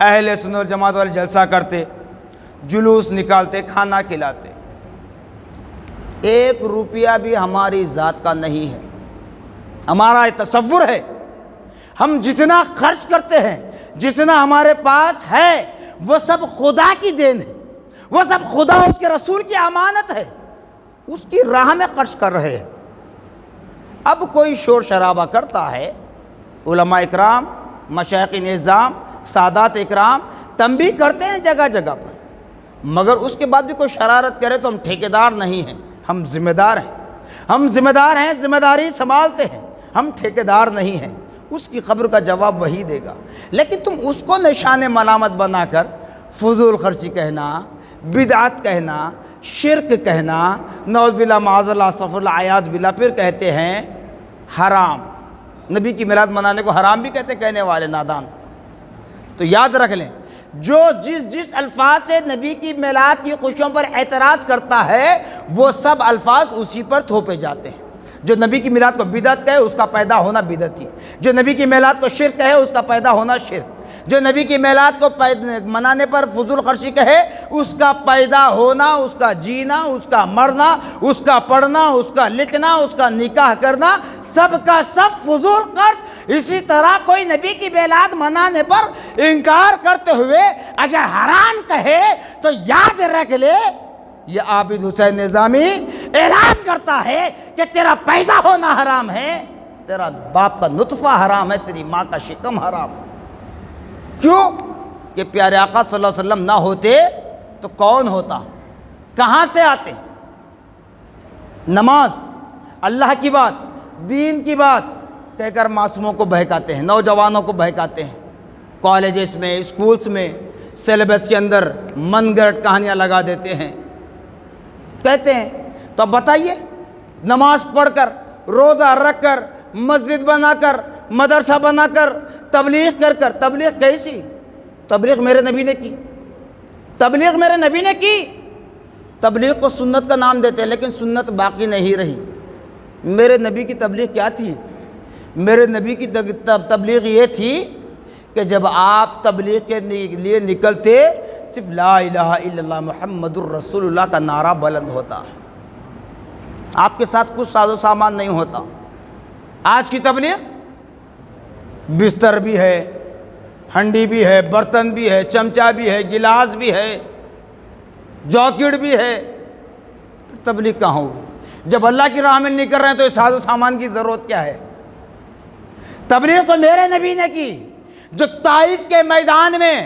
[SPEAKER 1] اہل سنت والجماعت والے جلسہ کرتے، جلوس نکالتے، کھانا کھلاتے، 1 روپیہ بھی ہماری ذات کا نہیں ہے، ہمارا تصور ہے ہم جتنا خرچ کرتے ہیں، جتنا ہمارے پاس ہے، وہ سب خدا کی دین ہے، وہ سب خدا اس کے رسول کی امانت ہے، اس کی راہ میں خرچ کر رہے ہیں۔ اب کوئی شور شرابہ کرتا ہے، علماء اکرام، مشائخ نظام، سادات اکرام تنبیہ کرتے ہیں جگہ جگہ پر، مگر اس کے بعد بھی کوئی شرارت کرے تو ہم ٹھیکیدار نہیں ہیں، ہم ذمہ دار ہیں، ہم ذمہ دار ہیں، ذمہ داری سنبھالتے ہیں، ہم ٹھیکیدار نہیں ہیں۔ اس کی خبر کا جواب وہی دے گا، لیکن تم اس کو نشان ملامت بنا کر فضول خرچی کہنا، بدعت کہنا، شرک کہنا، نعوذ باللہ معاذ اللہ استغفر اللہ اعاذ باللہ، پھر کہتے ہیں حرام۔ نبی کی میلاد منانے کو حرام بھی کہتے کہنے والے نادان۔ تو یاد رکھ لیں، جو جس الفاظ سے نبی کی میلاد کی خوشیوں پر اعتراض کرتا ہے، وہ سب الفاظ اسی پر تھوپے جاتے ہیں۔ جو نبی کی میلاد کو بدعت کہے، اس کا پیدا ہونا بدعتی، جو نبی کی میلاد کو شرک کہے، اس کا پیدا ہونا شرک، جو نبی کی میلاد کو منانے پر فضول خرچی کہے، اس کا پیدا ہونا، اس کا جینا، اس کا مرنا، اس کا پڑھنا، اس کا لکھنا، اس کا نکاح کرنا، سب کا سب فضول خرچ۔ اسی طرح کوئی نبی کی میلاد منانے پر انکار کرتے ہوئے اگر حرام کہے تو یاد رکھ لے، یہ عابد حسین نظامی اعلان کرتا ہے کہ تیرا پیدا ہونا حرام ہے، تیرا باپ کا نطفہ حرام ہے، تیری ماں کا شکم حرام۔ کیوں کہ پیارے آقا صلی اللہ علیہ وسلم نہ ہوتے تو کون ہوتا، کہاں سے آتے؟ نماز، اللہ کی بات، دین کی بات کہہ کر معصوموں کو بہکاتے ہیں، نوجوانوں کو بہکاتے ہیں، کالجز میں، اسکولز میں، سیلیبس کے اندر من گھڑت کہانیاں لگا دیتے ہیں، کہتے ہیں۔ تو اب بتائیے، نماز پڑھ کر، روزہ رکھ کر، مسجد بنا کر، مدرسہ بنا کر، تبلیغ کر تبلیغ کیسی؟ تبلیغ میرے نبی نے کی، تبلیغ میرے نبی نے کی۔ تبلیغ کو سنت کا نام دیتے ہیں، لیکن سنت باقی نہیں رہی۔ میرے نبی کی تبلیغ کیا تھی؟ میرے نبی کی تبلیغ یہ تھی کہ جب آپ تبلیغ کے لیے نکلتے، صرف لا الہ الا اللہ محمد الرسول اللہ کا نعرہ بلند ہوتا، آپ کے ساتھ کچھ ساز و سامان نہیں ہوتا۔ آج کی تبلیغ بستر بھی ہے، ہنڈی بھی ہے، برتن بھی ہے، چمچہ بھی ہے، گلاس بھی ہے، جاکٹ بھی ہے، تبلیغ کہاں ہوگی؟ جب اللہ کی راہ میں نہیں کر رہے ہیں تو اس ساز و سامان کی ضرورت کیا ہے؟ تبلیغ تو میرے نبی نے کی، جو طائف کے میدان میں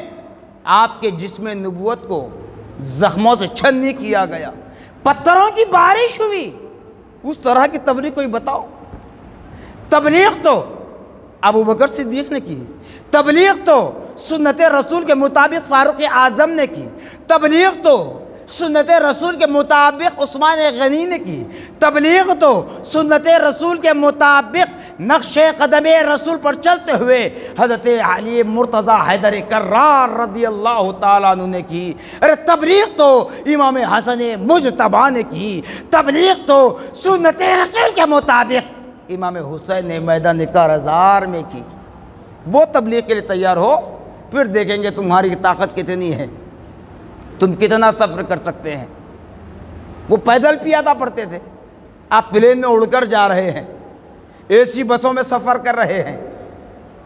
[SPEAKER 1] آپ کے جسم نبوت کو زخموں سے چھنی کیا گیا، پتھروں کی بارش ہوئی، اس طرح کی تبلیغ کوئی بتاؤ۔ تبلیغ تو ابو بکر صدیق نے کی، تبلیغ تو سنت رسول کے مطابق فاروق اعظم نے کی، تبلیغ تو سنت رسول کے مطابق عثمان غنی نے کی، تبلیغ تو سنت رسول کے مطابق نقش قدم رسول پر چلتے ہوئے حضرت علی مرتضی حیدر کرار رضی اللہ تعالیٰ عنہ نے کی۔ ارے تبلیغ تو امام حسن مجتبیٰ نے کی، تبلیغ تو سنت رسول کے مطابق امام حسین نے میدان کارزار میں کی۔ وہ تبلیغ کے لیے تیار ہو، پھر دیکھیں گے تمہاری طاقت کتنی ہے، تم کتنا سفر کر سکتے ہیں۔ وہ پیدل پیادہ پڑھتے تھے، آپ پلین میں اڑ کر جا رہے ہیں، اے سی بسوں میں سفر کر رہے ہیں،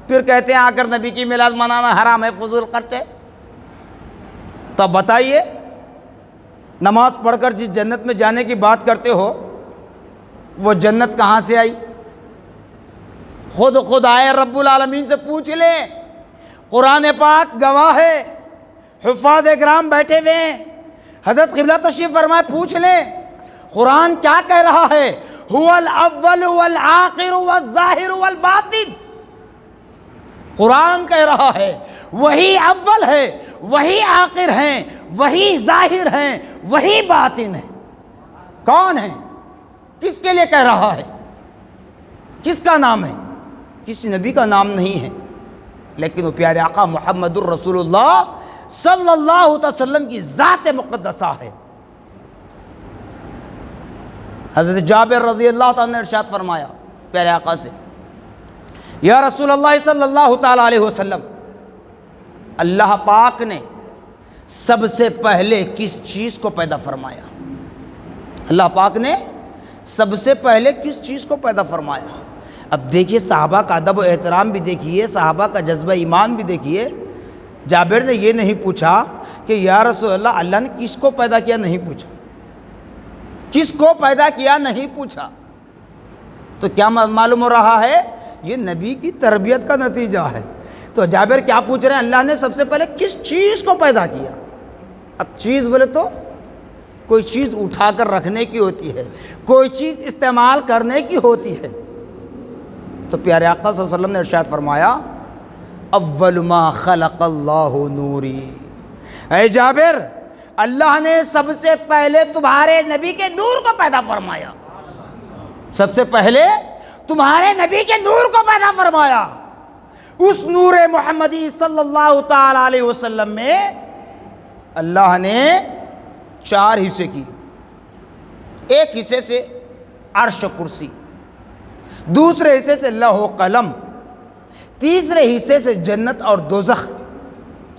[SPEAKER 1] پھر کہتے ہیں آ کر نبی کی میلاد منانا حرام ہے، فضول خرچ ہے۔ تو بتائیے، نماز پڑھ کر جس جنت میں جانے کی بات کرتے ہو، وہ جنت کہاں سے آئی؟ خود آئے رب العالمین سے پوچھ لیں، قرآن پاک گواہ ہے، حفاظ اکرام بیٹھے ہوئے ہیں، حضرت قبلہ تشریف فرمائے، پوچھ لیں قرآن کیا کہہ رہا ہے؟ هو الاول والآخر والظاہر والباطن۔ قرآن کہہ رہا ہے وہی اول ہے، وہی آخر ہیں، وہی ظاہر ہیں، وہی باطن ہے۔ کون ہے؟ کس کے لیے کہہ رہا ہے؟ کس کا نام ہے؟ کسی نبی کا نام نہیں ہے، لیکن وہ پیارے آقا محمد الرسول اللہ صلی اللہ علیہ وسلم کی ذات مقدسہ ہے۔ حضرت جابر رضی اللہ تعالیٰ نے ارشاد فرمایا پیارے آقا سے، یا رسول اللہ صلی اللہ تعالیٰ علیہ وسلم، اللہ پاک نے سب سے پہلے کس چیز کو پیدا فرمایا؟ اللہ پاک نے سب سے پہلے کس چیز کو پیدا فرمایا؟ اب دیکھیے صحابہ کا ادب و احترام بھی دیکھیے، صحابہ کا جذبہ ایمان بھی دیکھیے۔ جابر نے یہ نہیں پوچھا کہ یا رسول اللہ، اللہ نے کس کو پیدا کیا، نہیں پوچھا، کس کو پیدا کیا نہیں پوچھا۔ تو کیا معلوم ہو رہا ہے؟ یہ نبی کی تربیت کا نتیجہ ہے۔ تو جابر کیا پوچھ رہے ہیں؟ اللہ نے سب سے پہلے کس چیز کو پیدا کیا؟ اب چیز بولے تو کوئی چیز اٹھا کر رکھنے کی ہوتی ہے، کوئی چیز استعمال کرنے کی ہوتی ہے۔ تو پیارے آقا صلی اللہ علیہ وسلم نے ارشاد فرمایا، اول ما خلق اللہ نوری، اے جابر، اللہ نے سب سے پہلے تمہارے نبی کے نور کو پیدا فرمایا، سب سے پہلے تمہارے نبی کے نور کو پیدا فرمایا۔ اس نور محمدی صلی اللہ تعالی علیہ وسلم میں اللہ نے 4 حصے کی۔ ایک حصے سے عرش و کرسی، دوسرے حصے سے لوح و قلم، تیسرے حصے سے جنت اور دوزخ،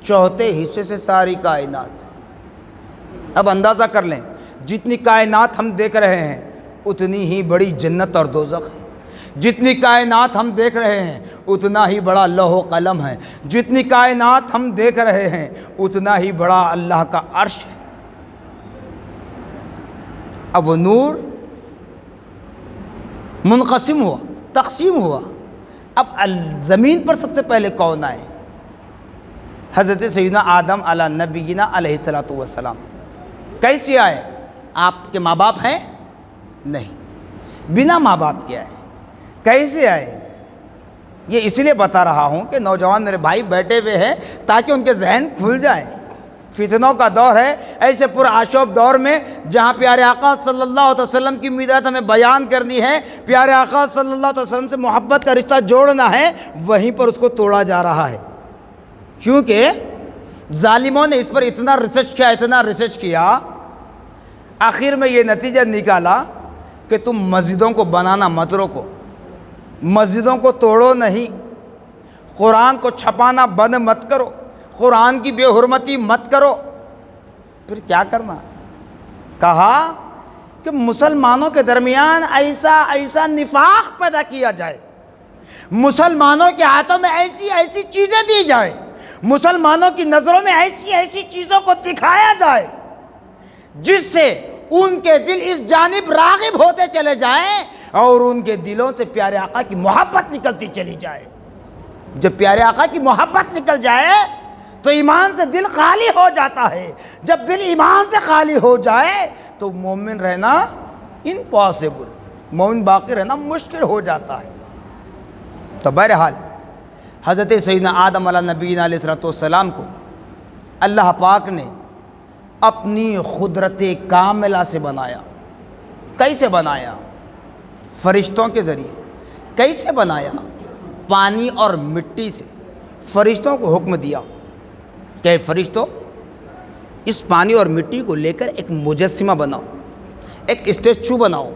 [SPEAKER 1] چوتھے حصے سے ساری کائنات۔ اب اندازہ کر لیں، جتنی کائنات ہم دیکھ رہے ہیں اتنی ہی بڑی جنت اور دوزخ ہے، جتنی کائنات ہم دیکھ رہے ہیں اتنا ہی بڑا لوح و قلم ہے، جتنی کائنات ہم دیکھ رہے ہیں اتنا ہی بڑا اللہ کا عرش ہے۔ اب وہ نور منقسم ہوا، تقسیم ہوا۔ اب زمین پر سب سے پہلے کون آئے؟ حضرت سیدنا آدم علی نبینا علیہ الصلوۃ والسلام۔ کیسے آئے؟ آپ کے ماں باپ ہیں؟ نہیں، بنا ماں باپ کے آئے۔ کیسے آئے؟ یہ اس لیے بتا رہا ہوں کہ نوجوان میرے بھائی بیٹھے ہوئے ہیں تاکہ ان کے ذہن کھل جائیں۔ فتنوں کا دور ہے، ایسے پرآشوب دور میں جہاں پیارے آقا صلی اللہ علیہ وسلم کی میرات ہمیں بیان کرنی ہے، پیارے آقا صلی اللہ علیہ وسلم سے محبت کا رشتہ جوڑنا ہے، وہیں پر اس کو توڑا جا رہا ہے۔ کیونکہ ظالموں نے اس پر اتنا ریسرچ کیا، آخر میں یہ نتیجہ نکالا کہ تم مسجدوں کو بنانا مت روکو، مسجدوں کو توڑو نہیں، قرآن کو چھپانا بند مت کرو، قرآن کی بے حرمتی مت کرو۔ پھر کیا کرنا؟ کہا کہ مسلمانوں کے درمیان ایسا نفاق پیدا کیا جائے، مسلمانوں کے ہاتھوں میں ایسی چیزیں دی جائے، مسلمانوں کی نظروں میں ایسی چیزوں کو دکھایا جائے جس سے ان کے دل اس جانب راغب ہوتے چلے جائیں اور ان کے دلوں سے پیارے آقا کی محبت نکلتی چلی جائے۔ جب پیارے آقا کی محبت نکل جائے تو ایمان سے دل خالی ہو جاتا ہے، جب دل ایمان سے خالی ہو جائے تو مومن رہنا امپاسبل، مومن باقی رہنا مشکل ہو جاتا ہے۔ تو بہرحال حضرت سیدنا آدم علیہ نبینا علیہ السلام کو اللہ پاک نے اپنی قدرت کاملہ سے بنایا۔ کیسے بنایا؟ فرشتوں کے ذریعے۔ کیسے بنایا؟ پانی اور مٹی سے۔ فرشتوں کو حکم دیا کہ فرشتوں، اس پانی اور مٹی کو لے کر ایک مجسمہ بناؤ، ایک اسٹیچو بناؤ۔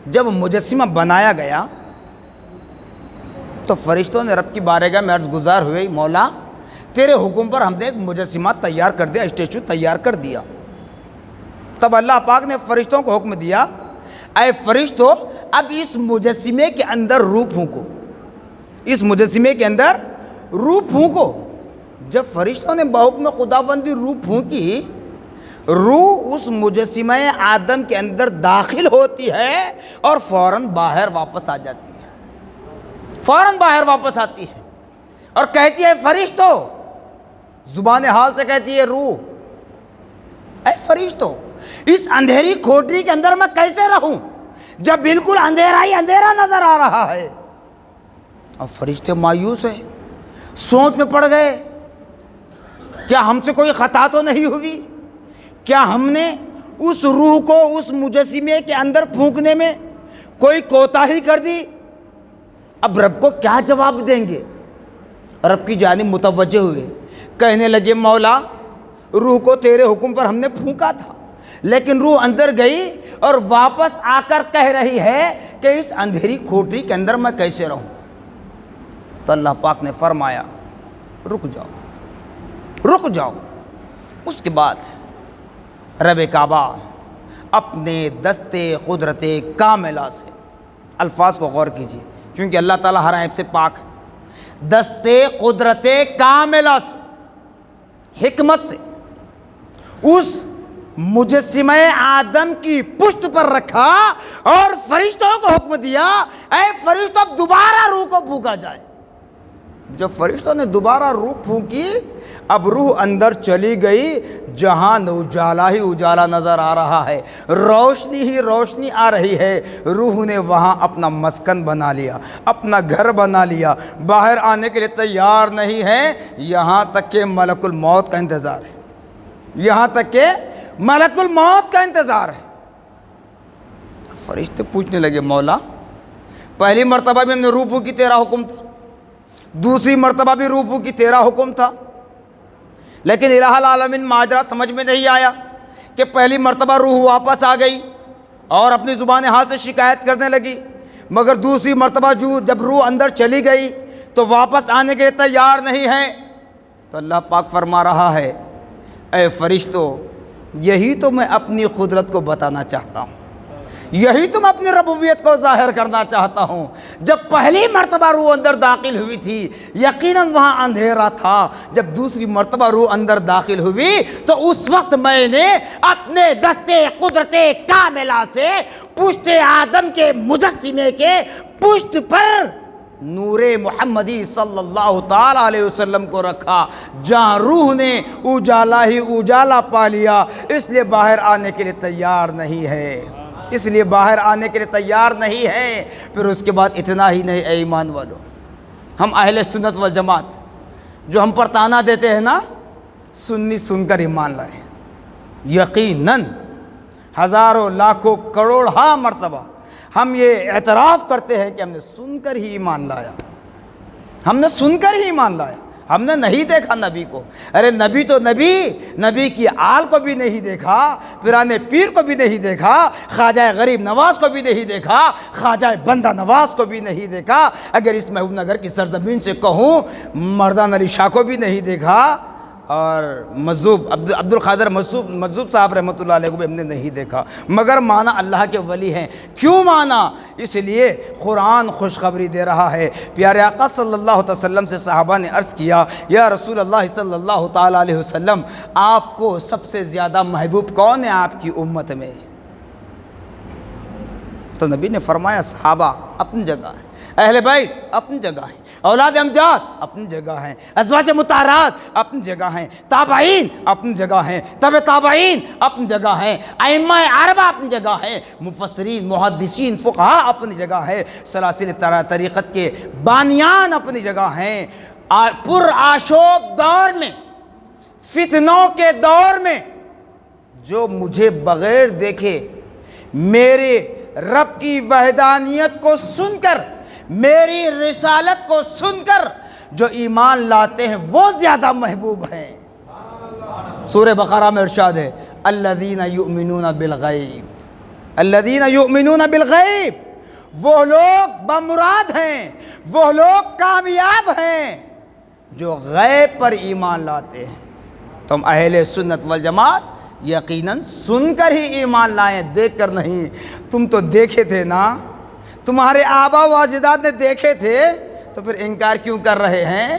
[SPEAKER 1] جب مجسمہ بنایا گیا تو فرشتوں نے رب کی بارگاہ میں عرض گزار ہوئے، مولا تیرے حکم پر ہم نے ایک مجسمہ تیار کر دیا، اسٹیچو تیار کر دیا۔ تب اللہ پاک نے فرشتوں کو حکم دیا، اے فرشتوں، اب اس مجسمے کے اندر روح پھونکو، اس مجسمے کے اندر روح پھونکو۔ جب فرشتوں نے بحکم خداوندی روح پھونکی، روح اس مجسمہ آدم کے اندر داخل ہوتی ہے اور فوراً باہر واپس آ جاتی ہے، فوراً باہر واپس آتی ہے اور کہتی ہے فرشتوں، زبان حال سے کہتی ہے روح، اے فرشتوں، اس اندھیری کھوٹری کے اندر میں کیسے رہوں جب بالکل اندھیرا ہی اندھیرا نظر آ رہا ہے؟ اور فرشتے مایوس ہیں، سوچ میں پڑ گئے، کیا ہم سے کوئی خطا تو نہیں ہوئی؟ کیا ہم نے اس روح کو اس مجسمے کے اندر پھونکنے میں کوئی کوتاہی کر دی؟ اب رب کو کیا جواب دیں گے؟ رب کی جانب متوجہ ہوئے، کہنے لگے مولا، روح کو تیرے حکم پر ہم نے پھونکا تھا، لیکن روح اندر گئی اور واپس آ کر کہہ رہی ہے کہ اس اندھیری کھوٹری کے اندر میں کیسے رہوں؟ تو اللہ پاک نے فرمایا رک جاؤ، رک جاؤ۔ اس کے بعد رب کعبہ اپنے دستے قدرت کاملہ سے، الفاظ کو غور کیجیے، چونکہ اللہ تعالیٰ ہر عیب سے پاک ہے، دستے قدرت کاملہ سے، حکمت سے اس مجسمہ آدم کی پشت پر رکھا اور فرشتوں کو حکم دیا، اے فرشتوں دوبارہ روح کو پھونکا جائے۔ جب فرشتوں نے دوبارہ روح پھونکی، اب روح اندر چلی گئی، جہاں اجالا ہی اجالا نظر آ رہا ہے، روشنی ہی روشنی آ رہی ہے۔ روح نے وہاں اپنا مسکن بنا لیا، اپنا گھر بنا لیا، باہر آنے کے لیے تیار نہیں ہے، یہاں تک کہ ملک الموت کا انتظار ہے، یہاں تک کہ ملک الموت کا انتظار ہے۔ فرشتے پوچھنے لگے، مولا پہلی مرتبہ بھی ہم نے روح پھونکی تیرا حکم تھا، دوسری مرتبہ بھی روح پھونکی تیرا حکم تھا، لیکن الہ العالمین ماجرا سمجھ میں نہیں آیا کہ پہلی مرتبہ روح واپس آ گئی اور اپنی زبان حال سے شکایت کرنے لگی، مگر دوسری مرتبہ جب روح اندر چلی گئی تو واپس آنے کے لیے تیار نہیں ہے۔ تو اللہ پاک فرما رہا ہے، اے فرشتوں، یہی تو میں اپنی قدرت کو بتانا چاہتا ہوں، یہی تو میں اپنی ربوبیت کو ظاہر کرنا چاہتا ہوں۔ جب پہلی مرتبہ روح اندر داخل ہوئی تھی یقیناً وہاں اندھیرا تھا، جب دوسری مرتبہ روح اندر داخل ہوئی تو اس وقت میں نے اپنے دستے قدرت کاملہ سے پشت آدم کے مجسمے کے پشت پر نور محمدی صلی اللہ تعالیٰ علیہ وسلم کو رکھا، جہاں روح نے اجالا ہی اجالا پا لیا، اس لیے باہر آنے کے لیے تیار نہیں ہے، اس لیے باہر آنے کے لیے تیار نہیں ہے۔ پھر اس کے بعد اتنا ہی نہیں، اے ایمان والو، ہم اہل سنت والجماعت جو ہم پر تانا دیتے ہیں نا، سنی سن کر ایمان لائے، یقیناً ہزاروں لاکھوں کروڑہا مرتبہ ہم یہ اعتراف کرتے ہیں کہ ہم نے سن کر ہی ایمان لایا، ہم نے سن کر ہی ایمان لایا، ہم نے نہیں دیکھا نبی کو۔ ارے نبی تو نبی کی آل کو بھی نہیں دیکھا، پیرانے پیر کو بھی نہیں دیکھا، خواجہ غریب نواز کو بھی نہیں دیکھا، خواجہ بندہ نواز کو بھی نہیں دیکھا، اگر اس محبوب نگر کی سرزمین سے کہوں مردان علی شاہ کو بھی نہیں دیکھا، اور مجذوب عبد القادر مجذوب صاحب رحمۃ اللہ علیہ کو بھی ہم نے نہیں دیکھا، مگر مانا اللہ کے ولی ہیں۔ کیوں مانا؟ اس لیے قرآن خوشخبری دے رہا ہے۔ پیارے آقا صلی اللہ علیہ وسلم سے صحابہ نے عرض کیا، یا رسول اللہ صلی اللہ تعالیٰ علیہ وسلم، آپ کو سب سے زیادہ محبوب کون ہے آپ کی امت میں؟ تو نبی نے فرمایا، صحابہ اپنی جگہ ہے، اہل بیت اپنی جگہ ہیں، اولاد امجاد اپنی جگہ ہیں، ازواج مطہرات اپنی جگہ ہیں، تابعین اپنی جگہ ہیں، تبع تابعین اپنی جگہ ہیں، ائمہ اربعہ اپنی جگہ ہیں، مفسرین محدثین فقہاء اپنی جگہ ہیں، سلاسل طریقت کے بانیان اپنی جگہ ہیں۔ پر آشوب دور میں، فتنوں کے دور میں، جو مجھے بغیر دیکھے میرے رب کی وحدانیت کو سن کر، میری رسالت کو سن کر جو ایمان لاتے ہیں وہ زیادہ محبوب ہیں۔ سورہ بقرہ میں ارشاد ہے، الذین یؤمنون بالغیب، الذین یؤمنون بالغیب، وہ لوگ بمراد ہیں، وہ لوگ کامیاب ہیں جو غیب پر ایمان لاتے ہیں۔ تم اہل سنت والجماعت یقیناً سن کر ہی ایمان لائیں، دیکھ کر نہیں۔ تم تو دیکھے تھے نا، تمہارے آبا و اجداد نے دیکھے تھے، تو پھر انکار کیوں کر رہے ہیں؟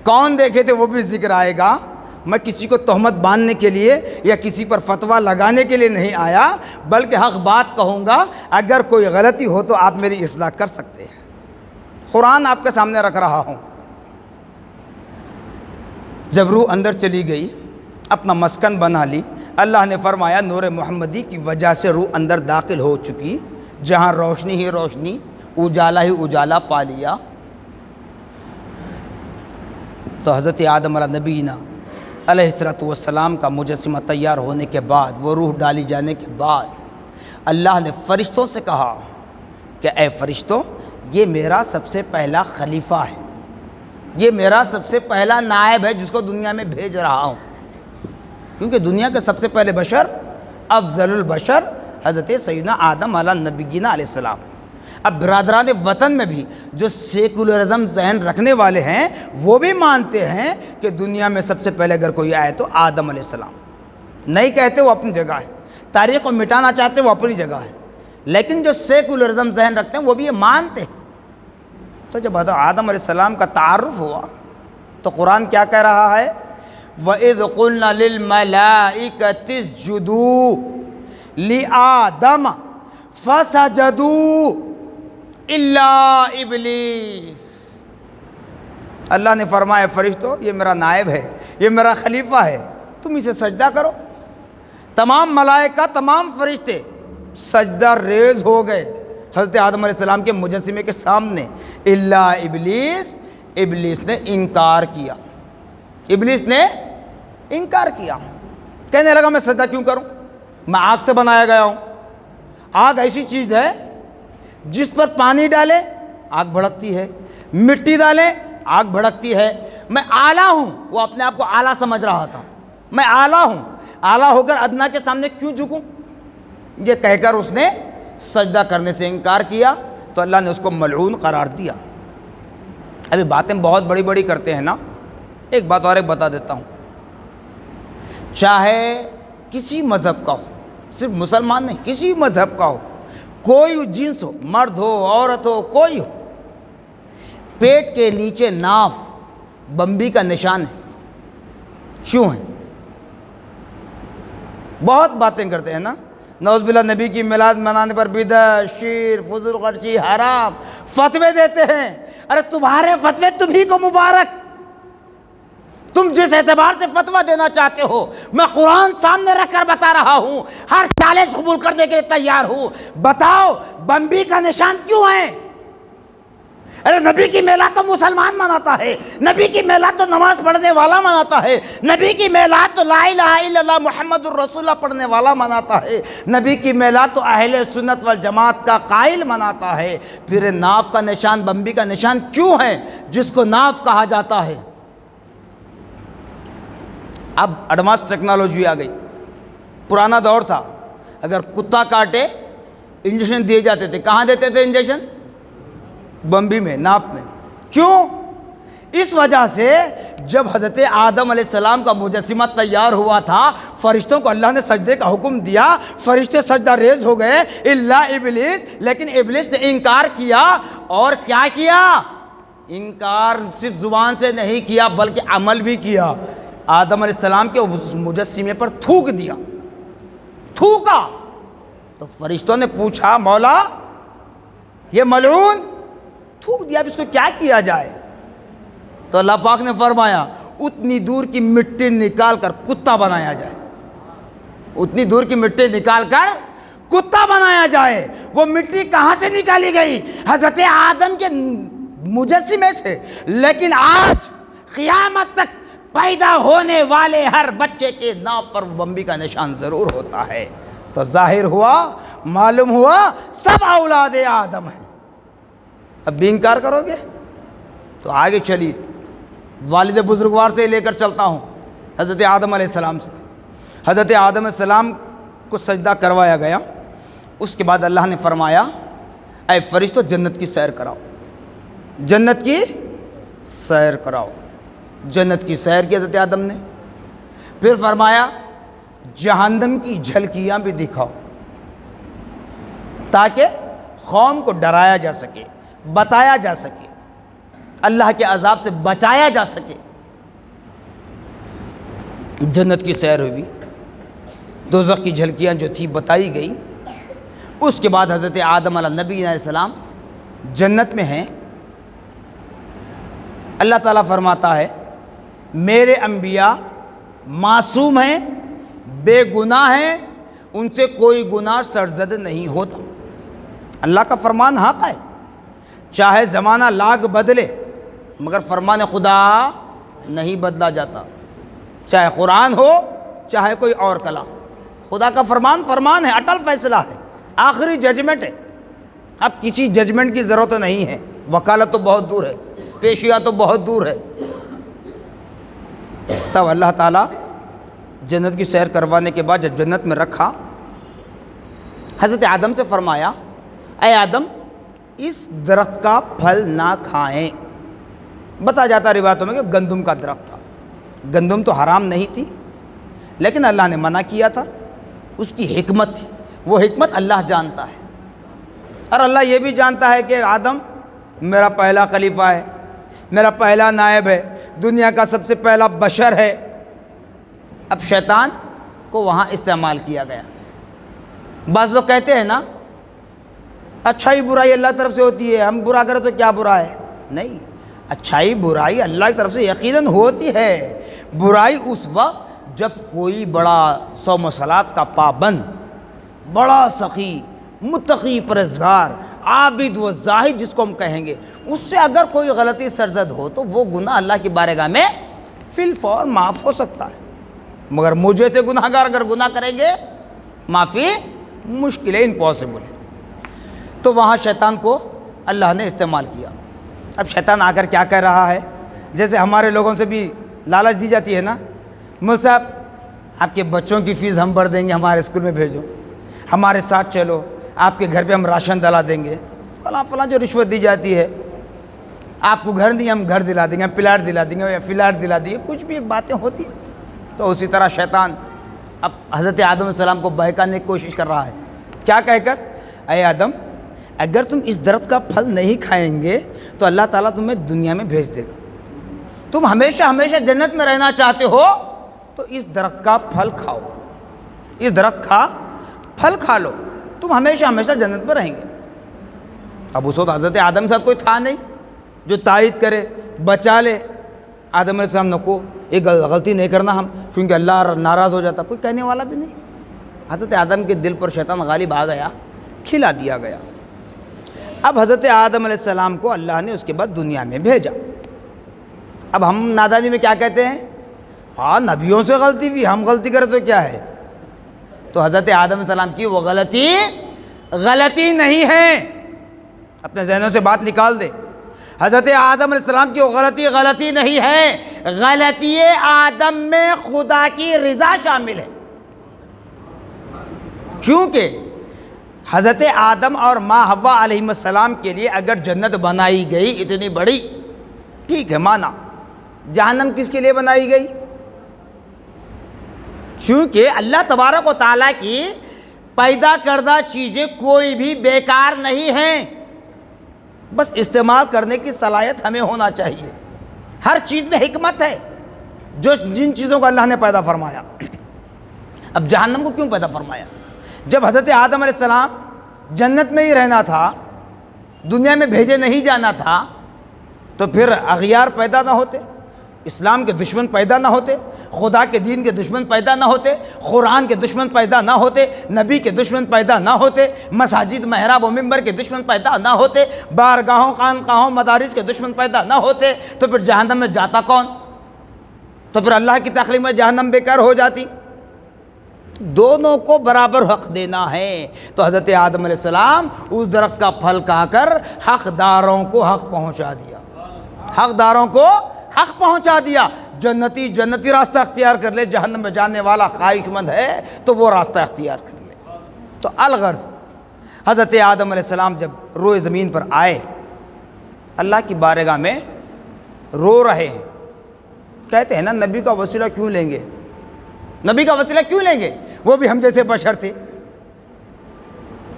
[SPEAKER 1] کون دیکھے تھے وہ بھی ذکر آئے گا۔ میں کسی کو تہمت باندھنے کے لیے یا کسی پر فتویٰ لگانے کے لیے نہیں آیا، بلکہ حق بات کہوں گا۔ اگر کوئی غلطی ہو تو آپ میری اصلاح کر سکتے ہیں، قرآن آپ کے سامنے رکھ رہا ہوں۔ جب روح اندر چلی گئی، اپنا مسکن بنا لی، اللہ نے فرمایا نور محمدی کی وجہ سے روح اندر داخل ہو چکی، جہاں روشنی ہی روشنی، اجالا ہی اجالا پا لیا۔ تو حضرت آدم علیہ نبینا علیہ السلام کا مجسمہ تیار ہونے کے بعد، وہ روح ڈالی جانے کے بعد، اللہ نے فرشتوں سے کہا کہ اے فرشتوں، یہ میرا سب سے پہلا خلیفہ ہے، یہ میرا سب سے پہلا نائب ہے جس کو دنیا میں بھیج رہا ہوں، کیونکہ دنیا کے سب سے پہلے بشر، افضل البشر حضرت سیدنا آدم علیہ نبینا علیہ السلام۔ اب برادران وطن میں بھی جو سیکولرزم ذہن رکھنے والے ہیں وہ بھی مانتے ہیں کہ دنیا میں سب سے پہلے اگر کوئی آئے تو آدم علیہ السلام۔ نہیں کہتے وہ اپنی جگہ ہے، تاریخ کو مٹانا چاہتے وہ اپنی جگہ ہے، لیکن جو سیکولرزم ذہن رکھتے ہیں وہ بھی یہ مانتے ہیں تو جب آدم علیہ السلام کا تعارف ہوا تو قرآن کیا کہہ رہا ہے؟ وَإِذْ قُلْنَا لِلْمَلَائِكَةِ اسْجُدُوا لِآدَمَ فَسَجَدُوا إِلَّا إِبْلِيسَ۔ اللہ نے فرمایا فرشتوں یہ میرا نائب ہے، یہ میرا خلیفہ ہے، تم اسے سجدہ کرو۔ تمام ملائکہ، تمام فرشتے سجدہ ریز ہو گئے حضرت آدم علیہ السلام کے مجسمے کے سامنے، الا ابلیس، ابلیس نے انکار کیا، ابلیس نے انکار کیا، کہنے لگا میں سجدہ کیوں کروں، میں آگ سے بنایا گیا ہوں، آگ ایسی چیز ہے جس پر پانی ڈالے آگ بھڑکتی ہے، مٹی ڈالے آگ بھڑکتی ہے، میں اعلیٰ ہوں، وہ اپنے آپ کو اعلیٰ سمجھ رہا تھا، میں اعلیٰ ہوں، اعلیٰ ہو کر ادنا کے سامنے کیوں جھکوں، یہ کہہ کر اس نے سجدہ کرنے سے انکار کیا تو اللہ نے اس کو ملعون قرار دیا۔ ابھی باتیں بہت بڑی بڑی کرتے ہیں نا، ایک بات اور ایک بتا دیتا ہوں، چاہے کسی مذہب کا ہو، صرف مسلمان نہیں، کسی مذہب کا ہو، کوئی جنس ہو، مرد ہو، عورت ہو، کوئی ہو، پیٹ کے نیچے ناف بمبی کا نشان ہے، کیوں ہے؟ بہت باتیں کرتے ہیں نا، نعوذ باللہ نبی کی میلاد منانے پر بدعت، شرک، فضول خرچی، حرام، فتوے دیتے ہیں۔ ارے تمہارے فتوے تمہیں کو مبارک، تم جس اعتبار سے فتویٰ دینا چاہتے ہو میں قرآن سامنے رکھ کر بتا رہا ہوں، ہر چیلنج قبول کرنے کے لیے تیار ہوں، بتاؤ بمبی کا نشان کیوں ہے؟ ارے نبی کی میلاد تو مسلمان مناتا ہے، نبی کی میلاد تو نماز پڑھنے والا مناتا ہے، نبی کی میلاد تو لا الہ الا اللہ محمد الرسول اللہ پڑھنے والا مناتا ہے، نبی کی میلاد تو اہل سنت والجماعت کا قائل مناتا ہے، پھر ناف کا نشان، بمبی کا نشان کیوں ہے جس کو ناف کہا جاتا ہے؟ اب ایڈوانس ٹیکنالوجی آ گئی، پرانا دور تھا، اگر کتا کاٹے انجیکشن دیے جاتے تھے، کہاں دیتے تھے انجیکشن؟ بمبی میں، ناف میں۔ کیوں؟ اس وجہ سے جب حضرت آدم علیہ السلام کا مجسمہ تیار ہوا تھا، فرشتوں کو اللہ نے سجدے کا حکم دیا، فرشتے سجدہ ریز ہو گئے الا ابلیس، لیکن ابلیس نے انکار کیا، اور کیا کیا؟ انکار صرف زبان سے نہیں کیا بلکہ عمل بھی کیا، آدم علیہ السلام کے مجسمے پر تھوک دیا، تھوکا۔ تو فرشتوں نے پوچھا مولا یہ ملعون تھوک دیا، اب اس کو کیا کیا جائے؟ تو اللہ پاک نے فرمایا اتنی دور کی مٹی نکال کر کتا بنایا جائے، اتنی دور کی مٹی نکال کر کتا بنایا جائے۔ وہ مٹی کہاں سے نکالی گئی؟ حضرت آدم کے مجسمے سے، لیکن آج قیامت تک پیدا ہونے والے ہر بچے کے ناف پر بمبی کا نشان ضرور ہوتا ہے۔ تو ظاہر ہوا، معلوم ہوا سب اولاد آدم ہیں۔ اب بھی انکار کرو گے تو آگے چلیے، والد بزرگوار سے لے کر چلتا ہوں، حضرت آدم علیہ السلام سے۔ حضرت آدم علیہ السلام کو سجدہ کروایا گیا، اس کے بعد اللہ نے فرمایا اے فرشتوں جنت کی سیر کراؤ، جنت کی سیر کراؤ۔ جنت کی سیر کی حضرت آدم نے، پھر فرمایا جہنم کی جھلکیاں بھی دکھاؤ تاکہ قوم کو ڈرایا جا سکے، بتایا جا سکے، اللہ کے عذاب سے بچایا جا سکے۔ جنت کی سیر ہوئی، دوزخ کی جھلکیاں جو تھی بتائی گئی۔ اس کے بعد حضرت آدم علیہ نبی علیہ السلام جنت میں ہیں، اللہ تعالیٰ فرماتا ہے میرے انبیاء معصوم ہیں، بے گناہ ہیں، ان سے کوئی گناہ سرزد نہیں ہوتا۔ اللہ کا فرمان حق ہے، چاہے زمانہ لاکھ بدلے مگر فرمان خدا نہیں بدلا جاتا، چاہے قرآن ہو چاہے کوئی اور کلام، خدا کا فرمان فرمان ہے، اٹل فیصلہ ہے، آخری ججمنٹ ہے۔ اب کسی ججمنٹ کی ضرورت نہیں ہے، وکالت تو بہت دور ہے، پیشیاں تو بہت دور ہے۔ تب اللہ تعالیٰ جنت کی سیر کروانے کے بعد جب جنت میں رکھا، حضرت آدم سے فرمایا اے آدم اس درخت کا پھل نہ کھائیں۔ بتا جاتا روایتوں میں کہ گندم کا درخت تھا، گندم تو حرام نہیں تھی لیکن اللہ نے منع کیا تھا، اس کی حکمت تھی، وہ حکمت اللہ جانتا ہے، اور اللہ یہ بھی جانتا ہے کہ آدم میرا پہلا خلیفہ ہے، میرا پہلا نائب ہے، دنیا کا سب سے پہلا بشر ہے۔ اب شیطان کو وہاں استعمال کیا گیا۔ بعض لوگ کہتے ہیں نا اچھائی برائی اللہ کی طرف سے ہوتی ہے، ہم برا کریں تو کیا برا ہے؟ نہیں، اچھائی برائی اللہ کی طرف سے یقیناً ہوتی ہے۔ برائی اس وقت جب کوئی بڑا صوم و صلات کا پابند، بڑا سخی، متقی، پرہیزگار، عابد و زاہد جس کو ہم کہیں گے، اس سے اگر کوئی غلطی سرزد ہو تو وہ گناہ اللہ کی بارگاہ میں فی الفور معاف ہو سکتا ہے، مگر مجھے سے گناہ گار اگر گناہ کریں گے معافی مشکل ہے، امپاسبل ہے۔ تو وہاں شیطان کو اللہ نے استعمال کیا۔ اب شیطان آ کر کیا کہہ رہا ہے؟ جیسے ہمارے لوگوں سے بھی لالچ دی جاتی ہے نا، مول صاحب آپ کے بچوں کی فیس ہم بھر دیں گے، ہمارے اسکول میں بھیجو، ہمارے ساتھ چلو، آپ کے گھر پہ ہم راشن دلا دیں گے، فلاں فلاں جو رشوت دی جاتی ہے، آپ کو گھر نہیں ہم گھر دلا دیں گے، ہم پلاٹ دلا دیں گے یا فلیٹ دلا دیں گے، کچھ بھی ایک باتیں ہوتی ہیں۔ تو اسی طرح شیطان اب حضرت آدم علیہ السلام کو بہکانے کی کوشش کر رہا ہے، کیا کہہ کر؟ اے آدم، اگر تم اس درخت کا پھل نہیں کھائیں گے تو اللہ تعالیٰ تمہیں دنیا میں بھیج دے گا۔ تم ہمیشہ ہمیشہ جنت میں رہنا چاہتے ہو تو اس درخت کا پھل کھاؤ، اس درخت کا پھل کھا لو، تم ہمیشہ ہمیشہ جنت میں رہیں گے۔ اب اس وقت حضرت آدم کے ساتھ کوئی تھا نہیں جو تائید کرے، بچا لے۔ آدم علیہ السلام نکو، یہ غلطی نہیں کرنا ہم، کیونکہ اللہ ناراض ہو جاتا، کوئی کہنے والا بھی نہیں۔ حضرت آدم کے دل پر شیطان غالب آ گیا، کھلا دیا گیا۔ اب حضرت آدم علیہ السلام کو اللہ نے اس کے بعد دنیا میں بھیجا۔ اب ہم نادانی میں کیا کہتے ہیں؟ ہاں نبیوں سے غلطی بھی، ہم غلطی کریں تو کیا ہے؟ تو حضرت آدم علیہ السلام کی وہ غلطی نہیں ہے، اپنے ذہنوں سے بات نکال دے۔ حضرت آدم علیہ السلام کی وہ غلطی نہیں ہے، غلطی آدم میں خدا کی رضا شامل ہے۔ چونکہ حضرت آدم اور ماں حوا علیہ السلام کے لیے اگر جنت بنائی گئی اتنی بڑی، ٹھیک ہے مانا، جہنم کس کے لیے بنائی گئی؟ چونکہ اللہ تبارک و تعالیٰ کی پیدا کردہ چیزیں کوئی بھی بیکار نہیں ہیں، بس استعمال کرنے کی صلاحیت ہمیں ہونا چاہیے۔ ہر چیز میں حکمت ہے، جن چیزوں کو اللہ نے پیدا فرمایا۔ اب جہنم کو کیوں پیدا فرمایا؟ جب حضرت آدم علیہ السلام جنت میں ہی رہنا تھا، دنیا میں بھیجے نہیں جانا تھا، تو پھر اغیار پیدا نہ ہوتے، اسلام کے دشمن پیدا نہ ہوتے، خدا کے دین کے دشمن پیدا نہ ہوتے، قرآن کے دشمن پیدا نہ ہوتے، نبی کے دشمن پیدا نہ ہوتے، مساجد محراب و منبر کے دشمن پیدا نہ ہوتے، بارگاہوں خانقاہوں مدارس کے دشمن پیدا نہ ہوتے، تو پھر جہنم میں جاتا کون؟ تو پھر اللہ کی تخلیق میں جہنم بیکار ہو جاتی۔ تو دونوں کو برابر حق دینا ہے۔ تو حضرت آدم علیہ السلام اس درخت کا پھل کھا کر حقداروں کو حق پہنچا دیا، حقداروں کو حق پہنچا دیا۔ جنتی راستہ اختیار کر لے، جہنم میں جانے والا خواہش مند ہے تو وہ راستہ اختیار کر لے۔ تو الغرض حضرت آدم علیہ السلام جب روئے زمین پر آئے، اللہ کی بارگاہ میں رو رہے ہیں، کہتے ہیں نا نبی کا وسیلہ کیوں لیں گے؟ نبی کا وسیلہ کیوں لیں گے؟ وہ بھی ہم جیسے بشر تھے،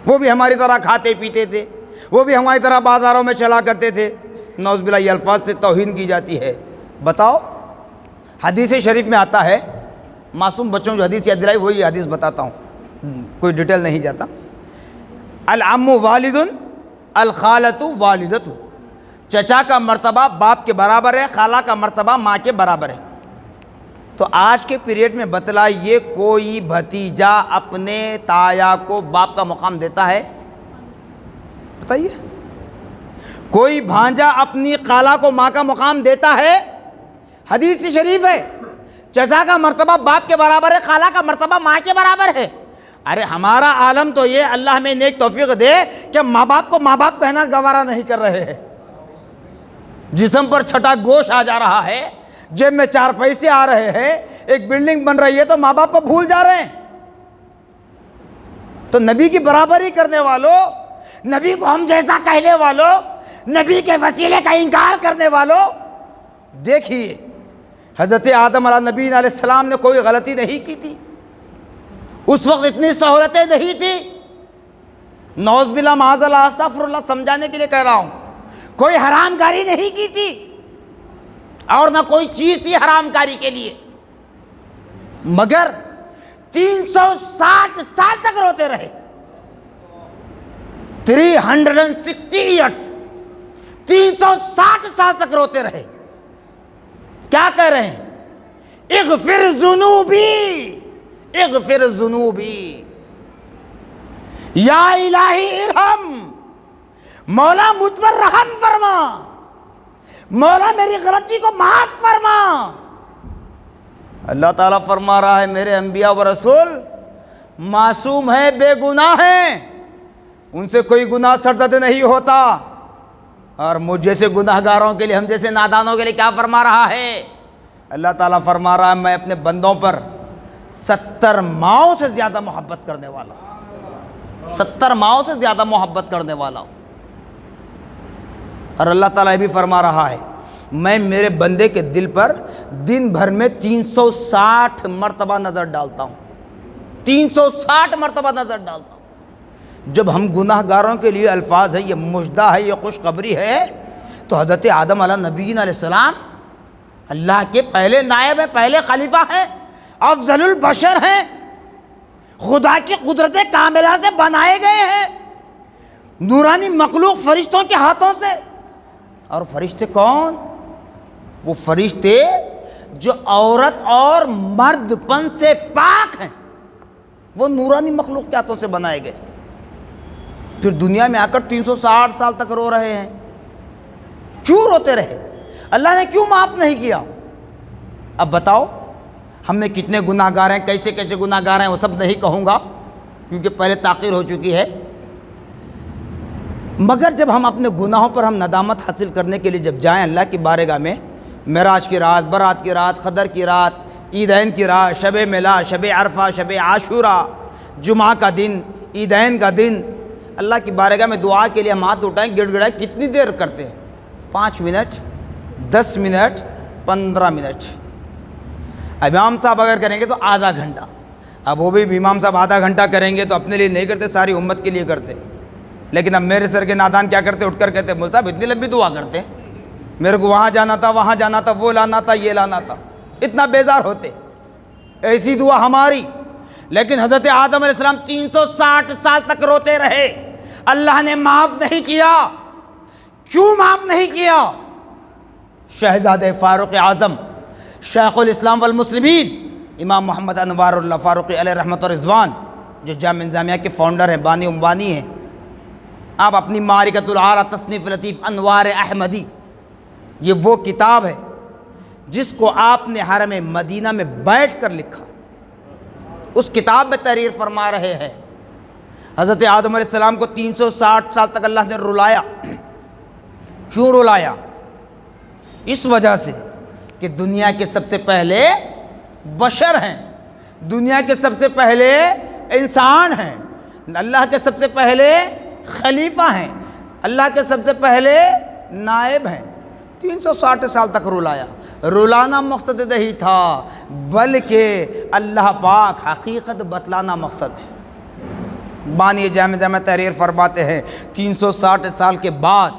[SPEAKER 1] وہ بھی ہماری طرح کھاتے پیتے تھے، وہ بھی ہماری طرح بازاروں میں چلا کرتے تھے۔ نعوذ باللہ یہ الفاظ سے توہین کی جاتی ہے۔ بتاؤ، حدیث شریف میں آتا ہے، معصوم بچوں جو حدیث یاد دلائی وہی حدیث بتاتا ہوں، کوئی ڈیٹیل نہیں جاتا۔ العم والد الخالۃ والدۃ، چچا کا مرتبہ باپ کے برابر ہے، خالہ کا مرتبہ ماں کے برابر ہے۔ تو آج کے پیریڈ میں بتلائیے کوئی بھتیجا اپنے تایا کو باپ کا مقام دیتا ہے؟ بتائیے، کوئی بھانجا اپنی خالہ کو ماں کا مقام دیتا ہے؟ حدیث شریف ہے چچا کا مرتبہ باپ کے برابر ہے، خالہ کا مرتبہ ماں کے برابر ہے۔ ارے ہمارا عالم تو یہ، اللہ ہمیں نیک توفیق دے کہ ماں باپ کو ماں باپ کہنا گوارا نہیں کر رہے ہیں۔ جسم پر چھٹا گوشت آ جا رہا ہے، جیب میں 4 پیسے آ رہے ہیں، ایک بلڈنگ بن رہی ہے تو ماں باپ کو بھول جا رہے ہیں۔ تو نبی کی برابری کرنے والوں، نبی کو ہم جیسا کہنے والوں، نبی کے وسیلے کا انکار کرنے والوں، دیکھیے حضرت آدم علیہ نبی علیہ السلام نے کوئی غلطی نہیں کی تھی، اس وقت اتنی سہولتیں نہیں تھی۔ نعوذ باللہ معاذ اللہ استغفر اللہ، سمجھانے کے لیے کہہ رہا ہوں، کوئی حرام کاری نہیں کی تھی اور نہ کوئی چیز تھی حرام کاری کے لیے، مگر 360 سال تک روتے رہے، 360 ایئرس، 360 سال تک روتے رہے۔ کیا کہہ رہے ہیں؟ اغفر ذنوبی، اغفر ذنوبی، یا الہی ارحم، مولا مجھ پر رحم فرما، مولا میری غلطی کو معاف فرما۔ اللہ تعالیٰ فرما رہا ہے میرے انبیاء و رسول معصوم ہے، بے گناہ ہیں، ان سے کوئی گناہ سرزد نہیں ہوتا۔ اور مجھ جیسے گناہ گاروں کے لیے، ہم جیسے نادانوں کے لیے کیا فرما رہا ہے؟ اللہ تعالیٰ فرما رہا ہے میں اپنے بندوں پر 70 ماؤں سے زیادہ محبت کرنے والا ہوں، 70 ماؤں سے زیادہ محبت کرنے والا ہوں۔ اور اللہ تعالیٰ یہ بھی فرما رہا ہے میں میرے بندے کے دل پر دن بھر میں 360 مرتبہ نظر ڈالتا ہوں، 360 مرتبہ نظر ڈالتا ہوں۔ جب ہم گناہ گاروں کے لیے الفاظ ہے، یہ مژدہ ہے، یہ خوشخبری ہے، تو حضرت آدم علیہ نبینا علیہ السلام اللہ کے پہلے نائب ہیں، پہلے خلیفہ ہیں، افضل البشر ہیں، خدا کی قدرت کاملہ سے بنائے گئے ہیں، نورانی مخلوق فرشتوں کے ہاتھوں سے۔ اور فرشتے کون؟ وہ فرشتے جو عورت اور مرد پن سے پاک ہیں، وہ نورانی مخلوق کے ہاتھوں سے بنائے گئے۔ پھر دنیا میں آ کر 360 سال تک رو رہے ہیں، کیوں روتے رہے؟ اللہ نے کیوں معاف نہیں کیا؟ اب بتاؤ ہم میں کتنے گناہ گار ہیں، کیسے کیسے گناہ گار ہیں، وہ سب نہیں کہوں گا کیونکہ پہلے تاخیر ہو چکی ہے۔ مگر جب ہم اپنے گناہوں پر ہم ندامت حاصل کرنے کے لیے جب جائیں اللہ کی بارگاہ میں، معراج کی رات، برات کی رات، قدر کی رات، عیدین کی رات، شب میلاد، شب عرفہ، شب عاشورہ، جمعہ کا دن، عیدین کا دن، اللہ کی بارگاہ میں دعا کے لیے ہم ہاتھ اٹھائیں، گڑ گڑائیں، کتنی دیر کرتے ہیں؟ 5 منٹ، 10 منٹ، 15 منٹ۔ امام صاحب اگر کریں گے تو آدھا گھنٹہ، اب وہ بھی امام صاحب آدھا گھنٹہ کریں گے تو اپنے لیے نہیں کرتے، ساری امت کے لیے کرتے۔ لیکن اب میرے سر کے نادان کیا کرتے؟ اٹھ کر کہتے مول صاحب اتنی لمبی دعا کرتے، میرے کو وہاں جانا تھا، وہاں جانا تھا، وہ لانا تھا، یہ لانا تھا، اتنا بیزار ہوتے۔ ایسی دعا ہماری، لیکن حضرت آدم علیہ السلام 360 سال تک روتے رہے، اللہ نے معاف نہیں کیا۔ کیوں معاف نہیں کیا؟ شہزادہ فاروق اعظم، شیخ الاسلام والمسلمین، امام محمد انوار اللہ فاروقی علیہ رحمت و رضوان، جو جامعہ نظامیہ کے فاؤنڈر ہیں، بانی امبانی ہیں، آپ اپنی معرکۃ العارہ تصنیف لطیف انوار احمدی، یہ وہ کتاب ہے جس کو آپ نے حرم مدینہ میں بیٹھ کر لکھا، اس کتاب میں تحریر فرما رہے ہیں حضرت آدم علیہ السلام کو 360 سال تک اللہ نے رلایا۔ کیوں رلایا؟ اس وجہ سے کہ دنیا کے سب سے پہلے بشر ہیں، دنیا کے سب سے پہلے انسان ہیں، اللہ کے سب سے پہلے خلیفہ ہیں، اللہ کے سب سے پہلے نائب ہیں۔ 360 سال تک رلایا۔ رلانا مقصد نہیں تھا بلکہ اللہ پاک حقیقت بتلانا مقصد ہے۔ بانی جامع تحریر فرماتے ہیں 360 سال کے بعد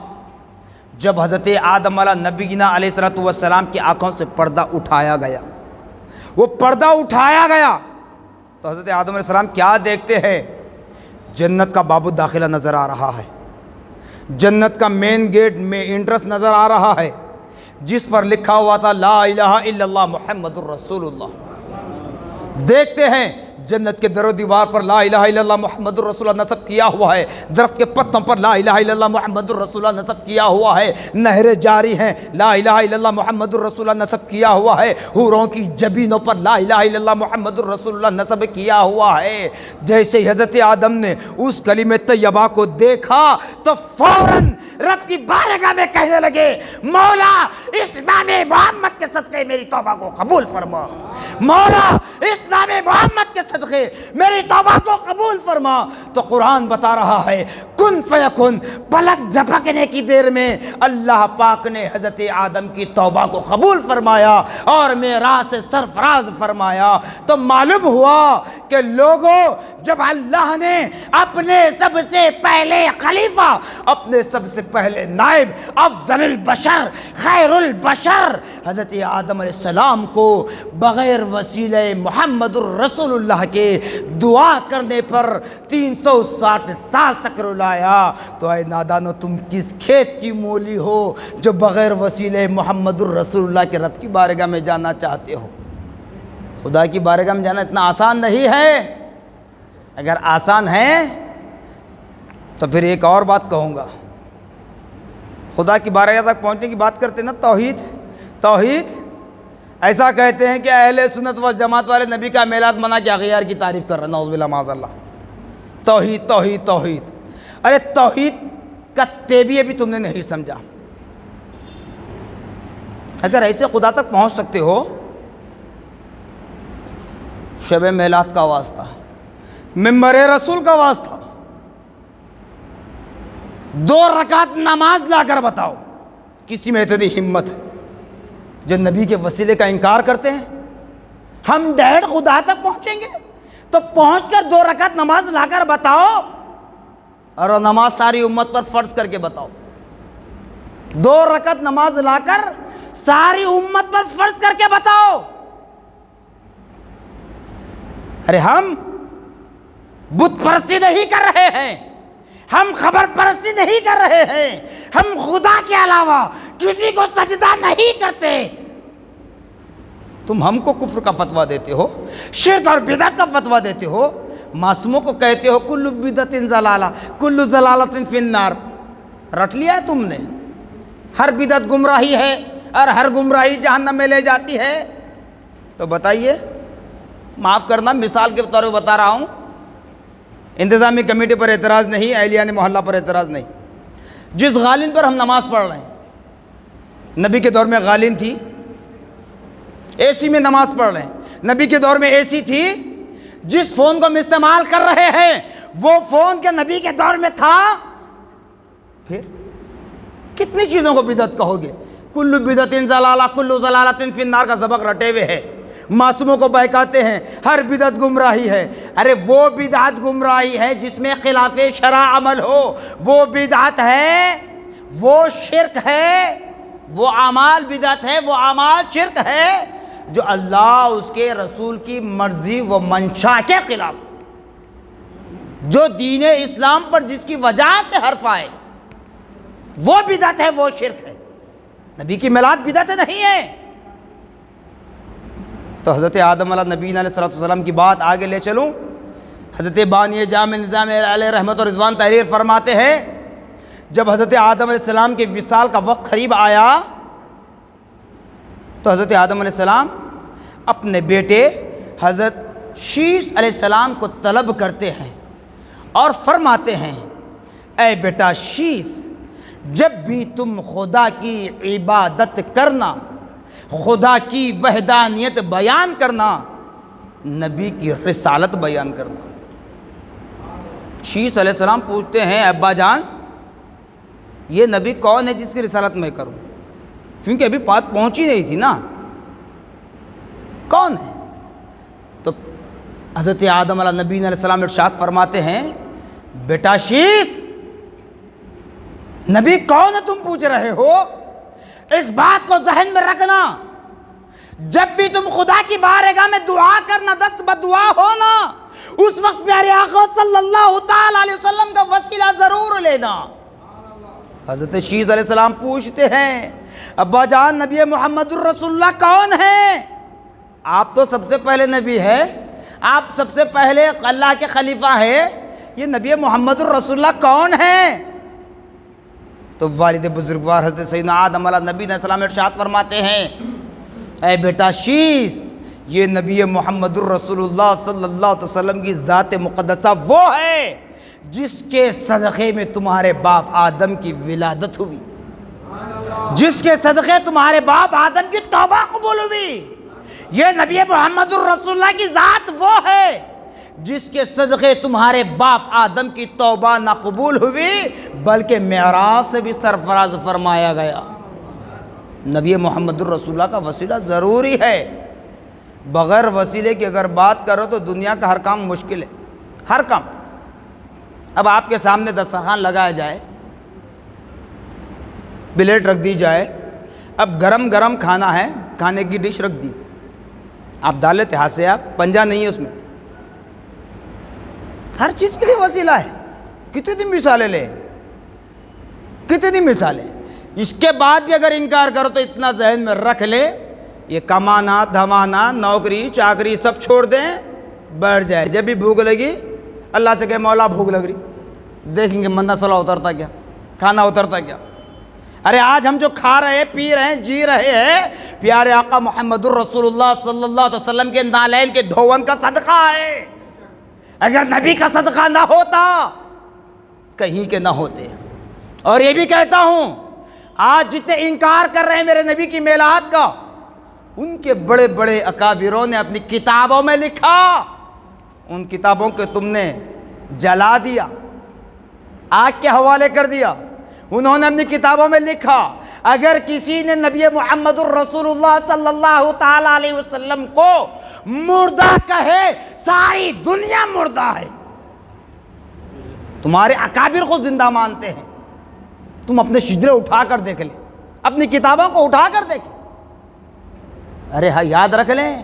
[SPEAKER 1] جب حضرت آدم علیہ نبینا علیہ السلام کی آنکھوں سے پردہ اٹھایا گیا، وہ پردہ اٹھایا گیا تو حضرت آدم علیہ السلام کیا دیکھتے ہیں؟ جنت کا باب الداخلہ نظر آ رہا ہے، جنت کا مین گیٹ میں انٹرس نظر آ رہا ہے جس پر لکھا ہوا تھا لا الہ الا اللہ محمد الرسول اللہ۔ دیکھتے ہیں جنت کے در و دیوار پر لا الہ الا اللہ محمد الرسول اللہ نصب کیا ہوا ہے، درخت کے پتوں پر لا الہ الا اللہ محمد الرسول اللہ نصب کیا ہوا ہے، نہریں جاری ہیں لا الہ الا اللہ محمد الرسول اللہ نصب کیا ہوا ہے، حوروں کی جبینوں پر لا الہ الا اللہ محمد الرسول اللہ نصب کیا ہوا ہے۔ جیسے ہی حضرت آدم نے اس کلمہ طیبہ کو دیکھا تو فوراً رب کی بارگاہ میں کہنے لگے مولا اس نام محمد کے صدقے میری توبہ کو قبول فرما، مولا اس نام محمد کے صدقے میری توبہ کو قبول فرما۔ تو قرآن بتا رہا ہے کن فیکن، پلک جھپکنے کی دیر میں اللہ پاک نے حضرت آدم کی توبہ کو قبول فرمایا اور معراج سے سرفراز فرمایا۔ تو معلوم ہوا کہ لوگوں جب اللہ نے اپنے سب سے پہلے خلیفہ، اپنے سب سے پہلے نائب، افضل البشر، خیر البشر حضرت آدم علیہ السلام کو بغیر وسیلہ محمد الرسول اللہ کے دعا کرنے پر 360 سال تک رلایا، تو اے نادانو تم کس کھیت کی مولی ہو جو بغیر وسیلہ محمد الرسول اللہ کے رب کی بارگاہ میں جانا چاہتے ہو؟ خدا کی بارگاہ میں جانا اتنا آسان نہیں ہے۔ اگر آسان ہے تو پھر ایک اور بات کہوں گا، خدا کی بارگاہ تک پہنچنے کی بات کرتے ہیں نا، توحید ایسا کہتے ہیں کہ اہل سنت و جماعت والے نبی کا میلاد منع کے اغیار کی تعریف کر رہے ہیں، نعوذ باللہ معاذ اللہ۔ توحید ارے توحید کا تیبیہ بھی تم نے نہیں سمجھا۔ اگر ایسے خدا تک پہنچ سکتے ہو، شب میلاد کا واسطہ، ممبر رسول کا واسطہ، 2 رکعت نماز لا کر بتاؤ کسی میں اتنی ہمت ہے جو نبی کے وسیلے کا انکار کرتے ہیں؟ ہم ڈائریکٹ خدا تک پہنچیں گے تو پہنچ کر 2 رکعت نماز لا کر بتاؤ، اور نماز ساری امت پر فرض کر کے بتاؤ۔ 2 رکعت نماز لا کر ساری امت پر فرض کر کے بتاؤ۔ ارے ہم بت پرستی نہیں کر رہے ہیں، ہم خبر پرستی نہیں کر رہے ہیں، ہم خدا کے علاوہ کسی کو سجدہ نہیں کرتے۔ تم ہم کو کفر کا فتویٰ دیتے ہو، شرک اور بدعت کا فتویٰ دیتے ہو، معصوموں کو کہتے ہو کل بدعت ضلالہ کل ضلالۃ فی النار۔ رٹ لیا ہے تم نے، ہر بدعت گمراہی ہے اور ہر گمراہی جہنم میں لے جاتی ہے۔ تو بتائیے، معاف کرنا مثال کے طور پہ بتا رہا ہوں، انتظامی کمیٹی پر اعتراض نہیں، اہلیان محلہ پر اعتراض نہیں، جس غالین پر ہم نماز پڑھ رہے ہیں، نبی کے دور میں غالین تھی، اے سی میں نماز پڑھ رہے ہیں، نبی کے دور میں اے سی تھی، جس فون کو ہم استعمال کر رہے ہیں وہ فون کے نبی کے دور میں تھا۔ پھر کتنی چیزوں کو بدعت کہو گے؟ کل بدعت ضلالہ کل ضلالۃ فی النار کا سبق رٹے ہوئے ہے، معصوموں کو بہکاتے ہیں، ہر بدعت گمراہی ہے۔ ارے وہ بدعت گمراہی ہے جس میں خلاف شرع عمل ہو، وہ بدعت ہے، وہ شرک ہے، وہ اعمال بدعت ہے، وہ اعمال شرک ہے جو اللہ اس کے رسول کی مرضی و منشا کے خلاف، جو دین اسلام پر جس کی وجہ سے حرف آئے، وہ بدعت ہے، وہ شرک ہے۔ نبی کی میلاد بدعت نہیں ہے۔ تو حضرت آدم علیہ نبینا علیہ السلام کی بات آگے لے چلوں۔ حضرت بانی جامع نظام علیہ رحمت اور رضوان تحریر فرماتے ہیں، جب حضرت آدم علیہ السلام کے وصال کا وقت قریب آیا تو حضرت آدم علیہ السلام اپنے بیٹے حضرت شیش علیہ السلام کو طلب کرتے ہیں اور فرماتے ہیں، اے بیٹا شیش، جب بھی تم خدا کی عبادت کرنا، خدا کی وحدانیت بیان کرنا، نبی کی رسالت بیان کرنا۔ شیش علیہ السلام پوچھتے ہیں، ابا جان یہ نبی کون ہے جس کی رسالت میں کروں؟ کیونکہ ابھی بات پہنچی نہیں تھی نا، کون ہے؟ تو حضرت آدم علیہ نبی علیہ السلام ارشاد فرماتے ہیں، بیٹا شیش، نبی کون ہے تم پوچھ رہے ہو؟ اس بات کو ذہن میں رکھنا، جب بھی تم خدا کی بارگاہ میں دعا کرنا، دست بدعا ہونا، اس وقت پیارے آقا صلی اللہ تعالی علیہ وسلم کا وسیلہ ضرور لینا۔ حضرت شیش علیہ السلام پوچھتے ہیں، ابا جان نبی محمد الرسول اللہ کون ہے؟ آپ تو سب سے پہلے نبی ہے، آپ سب سے پہلے اللہ کے خلیفہ ہے، یہ نبی محمد الرسول اللہ کون ہے؟ تو والد بزرگوار حضرت سیدنا آدم علیہ نبی علیہ السلام ارشاد فرماتے ہیں، اے بیٹا شیش، یہ نبی محمد الرسول اللہ صلی اللہ علیہ وسلم کی ذات مقدسہ وہ ہے جس کے صدقے میں تمہارے باپ آدم کی ولادت ہوئی، جس کے صدقے تمہارے باپ آدم کی توبہ قبول ہوئی۔ یہ نبی محمد الرسول اللہ کی ذات وہ ہے جس کے صدقے تمہارے باپ آدم کی توبہ نہ قبول ہوئی بلکہ معراج سے بھی سرفراز فرمایا گیا۔ نبی محمد الرسول اللہ کا وسیلہ ضروری ہے۔ بغیر وسیلے کی اگر بات کرو تو دنیا کا ہر کام مشکل ہے، ہر کام۔ اب آپ کے سامنے دسترخوان لگایا جائے، پلیٹ رکھ دی جائے، اب گرم گرم کھانا ہے، کھانے کی ڈش رکھ دی، آپ ڈال لیتے ہاتھ سے، آپ پنجہ نہیں ہے اس میں، ہر چیز کے لیے وسیلہ ہے۔ کتنی مثالیں لیں، کتنی مثالیں۔ اس کے بعد بھی اگر انکار کرو تو اتنا ذہن میں رکھ لے، یہ کمانا دھمانا نوکری چاکری سب چھوڑ دیں، بیٹھ جائے، جب بھی بھوک لگی اللہ سے کہے مولا بھوک لگ رہی، دیکھیں گے منہ صلاح اترتا کیا، کھانا اترتا کیا۔ ارے آج ہم جو کھا رہے ہیں، پی رہے ہیں، جی رہے ہیں، پیارے آقا محمد الرسول اللہ صلی اللہ علیہ وسلم کے نالین کے دھون کا صدقہ ہے۔ اگر نبی کا صدقہ نہ ہوتا کہیں کے نہ ہوتے۔ اور یہ بھی کہتا ہوں، آج جتنے انکار کر رہے ہیں میرے نبی کی میلاد کا، ان کے بڑے بڑے اکابروں نے اپنی کتابوں میں لکھا، ان کتابوں کو تم نے جلا دیا، آگ کے حوالے کر دیا۔ انہوں نے اپنی کتابوں میں لکھا، اگر کسی نے نبی محمد الرسول اللہ صلی اللہ تعالی علیہ وسلم کو مردہ کہے، ساری دنیا مردہ ہے۔ تمہارے اکابر کو زندہ مانتے ہیں، تم اپنے شجرے اٹھا کر دیکھ لیں، اپنی کتابوں کو اٹھا کر دیکھ۔ ارے ہاں یاد رکھ لیں،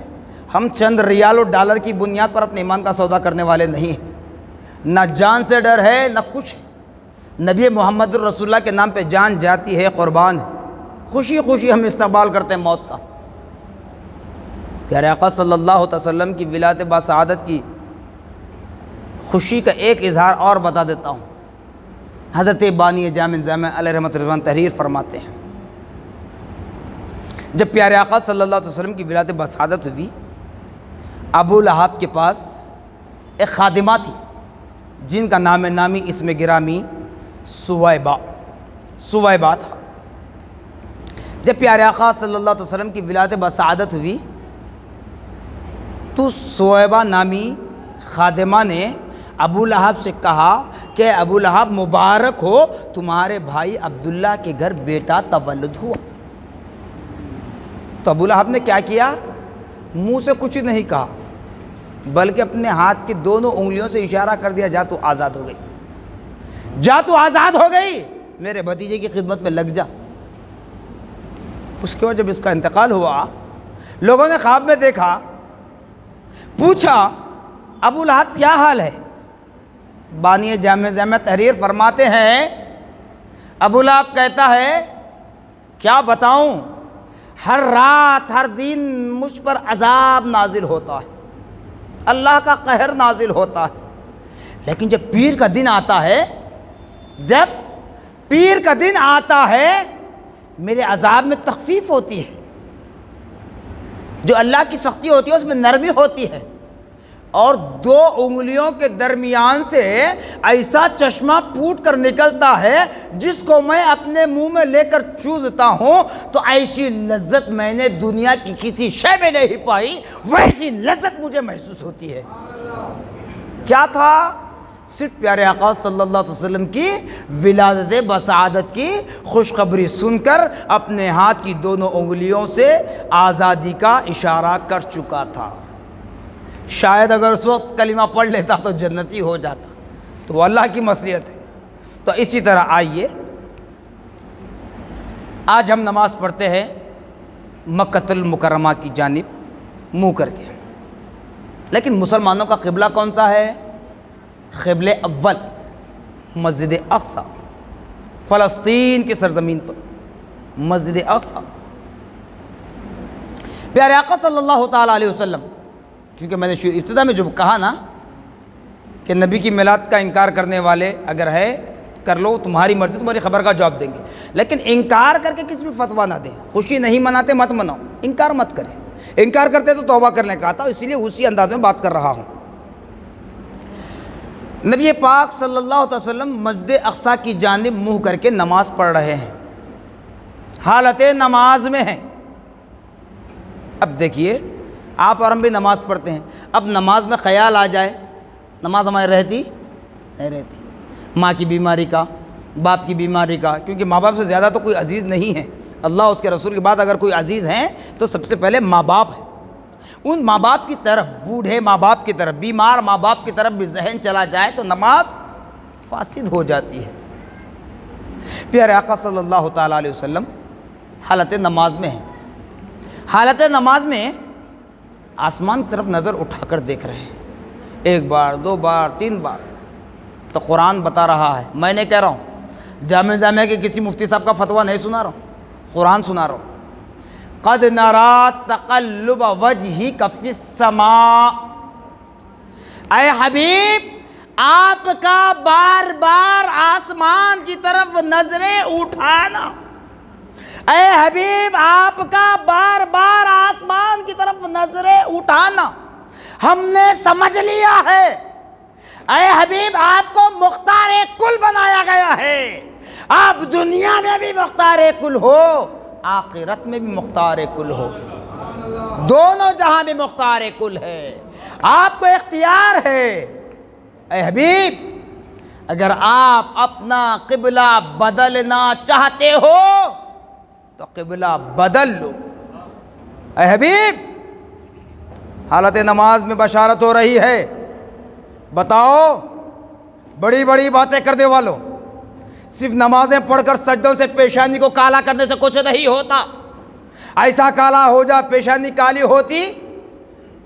[SPEAKER 1] ہم چند ریال اور ڈالر کی بنیاد پر اپنے ایمان کا سودا کرنے والے نہیں ہیں، نہ جان سے ڈر ہے نہ کچھ۔ نبی محمد الرسول اللہ کے نام پہ جان جاتی ہے، قربان ہے، خوشی خوشی ہم استقبال کرتے ہیں موت کا۔ پیارے آقا صلی اللہ علیہ وسلم کی ولادت باسعادت کی خوشی کا ایک اظہار اور بتا دیتا ہوں۔ حضرت بانی جامع جامع علیہ رحمۃ رضوان تحریر فرماتے ہیں، جب پیارے آقا صلی اللہ علیہ وسلم کی ولادت باسعادت ہوئی، ابو لہب کے پاس ایک خادمہ تھی جن کا نام نامی اسم گرامی سویبہ تھا۔ جب پیارے آقا صلی اللہ علیہ وسلم کی ولادت باسعادت ہوئی تو سویبہ نامی خادمہ نے ابو لہب سے کہا کہ ابو لہب مبارک ہو، تمہارے بھائی عبداللہ کے گھر بیٹا تولد ہوا۔ تو ابو لہب نے کیا کیا؟ منہ سے کچھ نہیں کہا، بلکہ اپنے ہاتھ کی دونوں انگلیوں سے اشارہ کر دیا، جا تو آزاد ہو گئی، جا تو آزاد ہو گئی، میرے بھتیجے کی خدمت میں لگ جا۔ اس کے بعد جب اس کا انتقال ہوا، لوگوں نے خواب میں دیکھا، پوچھا ابو لہب کیا حال ہے؟ بانی جامع تحریر فرماتے ہیں، ابو لہب کہتا ہے کیا بتاؤں، ہر رات ہر دن مجھ پر عذاب نازل ہوتا ہے، اللہ کا قہر نازل ہوتا ہے، لیکن جب پیر کا دن آتا ہے، جب پیر کا دن آتا ہے میرے عذاب میں تخفیف ہوتی ہے، جو اللہ کی سختی ہوتی ہے اس میں نرمی ہوتی ہے، اور دو انگلیوں کے درمیان سے ایسا چشمہ پھوٹ کر نکلتا ہے جس کو میں اپنے منہ میں لے کر چوستا ہوں تو ایسی لذت میں نے دنیا کی کسی شے میں نہیں پائی، ویسی لذت مجھے محسوس ہوتی ہے۔ کیا تھا؟ صرف پیارے آقا صلی اللہ علیہ وسلم کی ولادت بسعادت کی خوشخبری سن کر اپنے ہاتھ کی دونوں انگلیوں سے آزادی کا اشارہ کر چکا تھا۔ شاید اگر اس وقت کلمہ پڑھ لیتا تو جنتی ہو جاتا، تو وہ اللہ کی مصلحت ہے۔ تو اسی طرح آئیے، آج ہم نماز پڑھتے ہیں مکۃ المکرمہ کی جانب منہ کر کے، لیکن مسلمانوں کا قبلہ کون سا ہے؟ قبل اول مسجد اقصی، فلسطین کی سرزمین پر مسجد اقصی۔ پیارے آقا صلی اللہ تعالیٰ علیہ وسلم، کیونکہ میں نے ابتدا میں جو کہا نا کہ نبی کی میلاد کا انکار کرنے والے اگر ہے کر لو، تمہاری مرضی، تمہاری خبر کا جواب دیں گے، لیکن انکار کر کے کسی بھی فتویٰ نہ دیں۔ خوشی نہیں مناتے مت مناؤ، انکار مت کریں، انکار کرتے تو توبہ کرنے کا آتا، اسی لیے اسی انداز میں بات کر رہا ہوں۔ نبی پاک صلی اللہ علیہ وسلم مسجد اقصی کی جانب منہ کر کے نماز پڑھ رہے ہیں، حالت نماز میں ہیں۔ اب دیکھیے، آپ اور ہم بھی نماز پڑھتے ہیں، اب نماز میں خیال آ جائے، نماز ہماری رہتی نہیں رہتی، ماں کی بیماری کا، باپ کی بیماری کا، کیونکہ ماں باپ سے زیادہ تو کوئی عزیز نہیں ہے، اللہ اس کے رسول کے بعد اگر کوئی عزیز ہیں تو سب سے پہلے ماں باپ ہے، ان ماں باپ کی طرف، بوڑھے ماں باپ کی طرف، بیمار ماں باپ کی طرف بھی ذہن چلا جائے تو نماز فاسد ہو جاتی ہے۔ پیارے آقا صلی اللہ تعالیٰ علیہ وسلم حالت نماز میں ہیں، حالت نماز میں آسمان کی طرف نظر اٹھا کر دیکھ رہے ہیں، 1 بار 2 بار 3 بار، تو قرآن بتا رہا ہے، میں نہیں کہہ رہا ہوں، جامعہ کے کسی مفتی صاحب کا فتویٰ نہیں سنا رہا ہوں، قرآن سنا رہا ہوں۔ قد نرا تقلب وجہک فی السماء، اے حبیب آپ کا بار بار آسمان کی طرف نظریں اٹھانا، اے حبیب آپ کا بار بار آسمان کی طرف نظریں اٹھانا ہم نے سمجھ لیا ہے۔ اے حبیب آپ کو مختار کل بنایا گیا ہے، آپ دنیا میں بھی مختار کل ہو، آخرت میں بھی مختار کل ہو، دونوں جہاں میں مختار کل ہے، آپ کو اختیار ہے۔ اے حبیب اگر آپ اپنا قبلہ بدلنا چاہتے ہو تو قبلہ بدل لو۔ اے حبیب حالت نماز میں بشارت ہو رہی ہے، بتاؤ بڑی بڑی باتیں کرنے والوں، صرف نمازیں پڑھ کر سجدوں سے پیشانی کو کالا کرنے سے کچھ نہیں ہوتا۔ ایسا کالا ہو جا پیشانی کالی ہوتی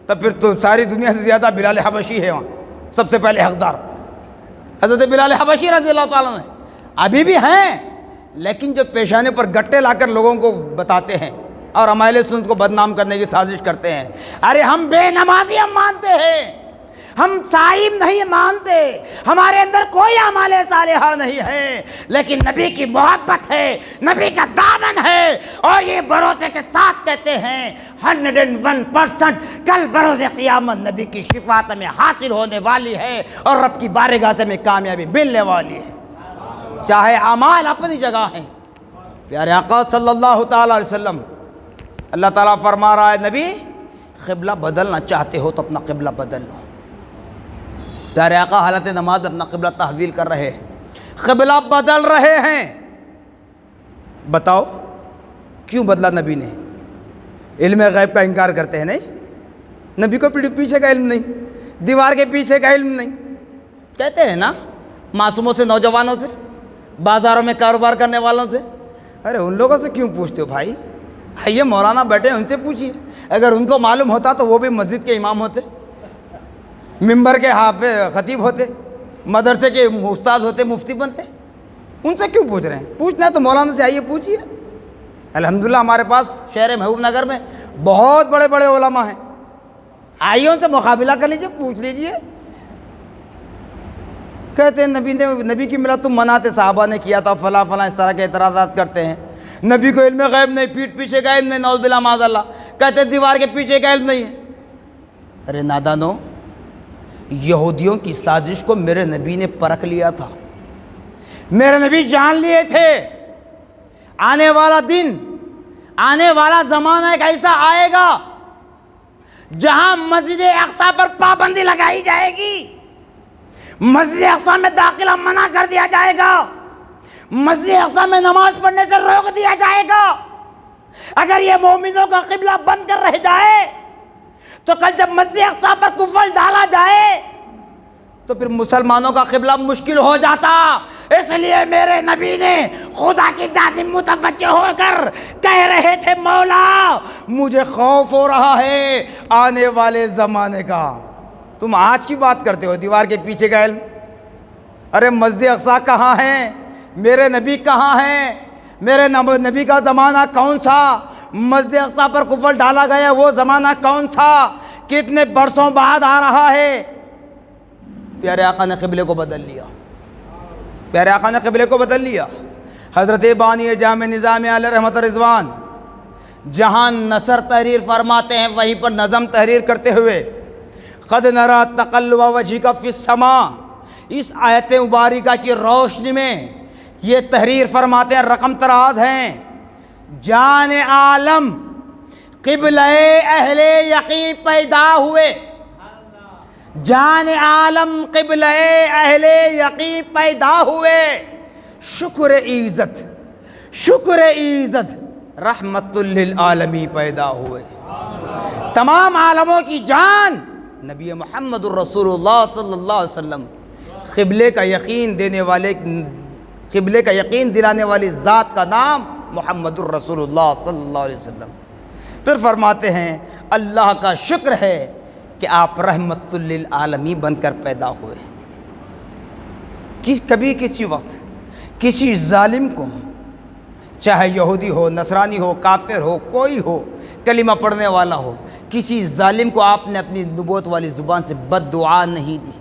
[SPEAKER 1] تو پھر تو ساری دنیا سے زیادہ بلال حبشی ہے، وہاں سب سے پہلے حقدار حضرت بلال حبشی رضی اللہ تعالیٰ عنہ ابھی بھی ہیں، لیکن جو پیشانے پر گٹے لا کر لوگوں کو بتاتے ہیں اور اہل سنت کو بدنام کرنے کی سازش کرتے ہیں، ارے ہم بے نمازی ہم مانتے ہیں، ہم صائم نہیں مانتے، ہمارے اندر کوئی اعمال صالحہ نہیں ہے، لیکن نبی کی محبت ہے، نبی کا دامن ہے، اور یہ بھروسے کے ساتھ کہتے ہیں 101% کل بروز قیامت نبی کی شفاعت میں حاصل ہونے والی ہے اور رب کی بارگاہ سے میں کامیابی ملنے والی ہے، چاہے اعمال اپنی جگہ ہیں۔ پیارے آقا صلی اللہ تعالیٰ علیہ وسلم، اللہ تعالیٰ فرما رہا ہے نبی قبلہ بدلنا چاہتے ہو تو اپنا قبلہ بدل لو۔ پیارے آقا حالت نماز اپنا قبلہ تحویل کر رہے ہیں، قبلہ بدل رہے ہیں، بتاؤ کیوں بدلا نبی نے؟ علم غیب کا انکار کرتے ہیں، نہیں نبی کو پیچھے کا علم نہیں، دیوار کے پیچھے کا علم نہیں، کہتے ہیں نا معصوموں سے، نوجوانوں سے، بازاروں میں کاروبار کرنے والوں سے، ارے ان لوگوں سے کیوں پوچھتے ہو بھائی؟ یہ مولانا بیٹھے ان سے پوچھیے، اگر ان کو معلوم ہوتا تو وہ بھی مسجد کے امام ہوتے، ممبر کے حافظ خطیب ہوتے، مدرسے کے استاد ہوتے، مفتی بنتے، ان سے کیوں پوچھ رہے ہیں؟ پوچھنا ہے تو مولانا سے آئیے پوچھیے۔ الحمدللہ ہمارے پاس شہر محبوب نگر میں بہت بڑے بڑے علماء ہیں، آئیے ان سے مقابلہ کر لیجیے، پوچھ لیجیے۔ کہتے ہیں نبی کی ملت تم مناتے، صحابہ نے کیا تھا، فلاں فلاں، اس طرح کے اعتراضات کرتے ہیں، نبی کو علم غیب نہیں، پیٹھ پیچھے کا علم نہیں، نعوذ باللہ معاذ اللہ، کہتے ہیں دیوار کے پیچھے کا علم نہیں ہے۔ ارے نادانو، یہودیوں کی سازش کو میرے نبی نے پرکھ لیا تھا، میرے نبی جان لیے تھے آنے والا دن، آنے والا زمانہ ایک ایسا آئے گا جہاں مسجد اقصی پر پابندی لگائی جائے گی، مسجد اقصی میں داخلہ منع کر دیا جائے گا، مسجد اقصی میں نماز پڑھنے سے روک دیا جائے گا۔ اگر یہ مومنوں کا قبلہ بن کر رہ جائے تو کل جب مسجد اقصی پر کفر ڈالا جائے تو پھر مسلمانوں کا قبلہ مشکل ہو جاتا۔ اس لیے میرے نبی نے خدا کی جانب متوجہ ہو کر کہہ رہے تھے، مولا مجھے خوف ہو رہا ہے آنے والے زمانے کا۔ تم آج کی بات کرتے ہو دیوار کے پیچھے کا علم، ارے مسجد اقصی کہاں ہے؟ میرے نبی کہاں ہیں؟ میرے نبی کا زمانہ کون سا؟ مسجد اقصی پر کفر ڈالا گیا وہ زمانہ کون سا؟ کتنے برسوں بعد آ رہا ہے؟ پیارے آقا نے قبلے کو بدل لیا، پیارے آقا نے قبلے کو بدل لیا۔ حضرت بانی جامع نظام علیہ رحمت رضوان جہاں نثر تحریر فرماتے ہیں، وہیں پر نظم تحریر کرتے ہوئے قد نرا تقلب وجہک فی السماء، اس آیت مبارکہ کی روشنی میں یہ تحریر فرماتے ہیں، رقم تراز ہیں، جان عالم قبلہ اہل یقین پیدا ہوئے، جان عالم قبلہ اہل یقین پیدا ہوئے، شکر عزت، شکر عزت رحمت للعالمین پیدا ہوئے، تمام عالموں کی جان نبی محمد الرسول اللہ صلی اللہ علیہ وسلم، قبلے کا یقین دلانے والی ذات کا نام محمد الرسول اللہ صلی اللہ علیہ وسلم۔ پھر فرماتے ہیں اللہ کا شکر ہے کہ آپ رحمت للعالمین بن کر پیدا ہوئے۔ کبھی کسی وقت کسی ظالم کو، چاہے یہودی ہو، نصرانی ہو، کافر ہو، کوئی ہو، کلمہ پڑھنے والا ہو، کسی ظالم کو آپ نے اپنی نبوت والی زبان سے بد دعا نہیں دی،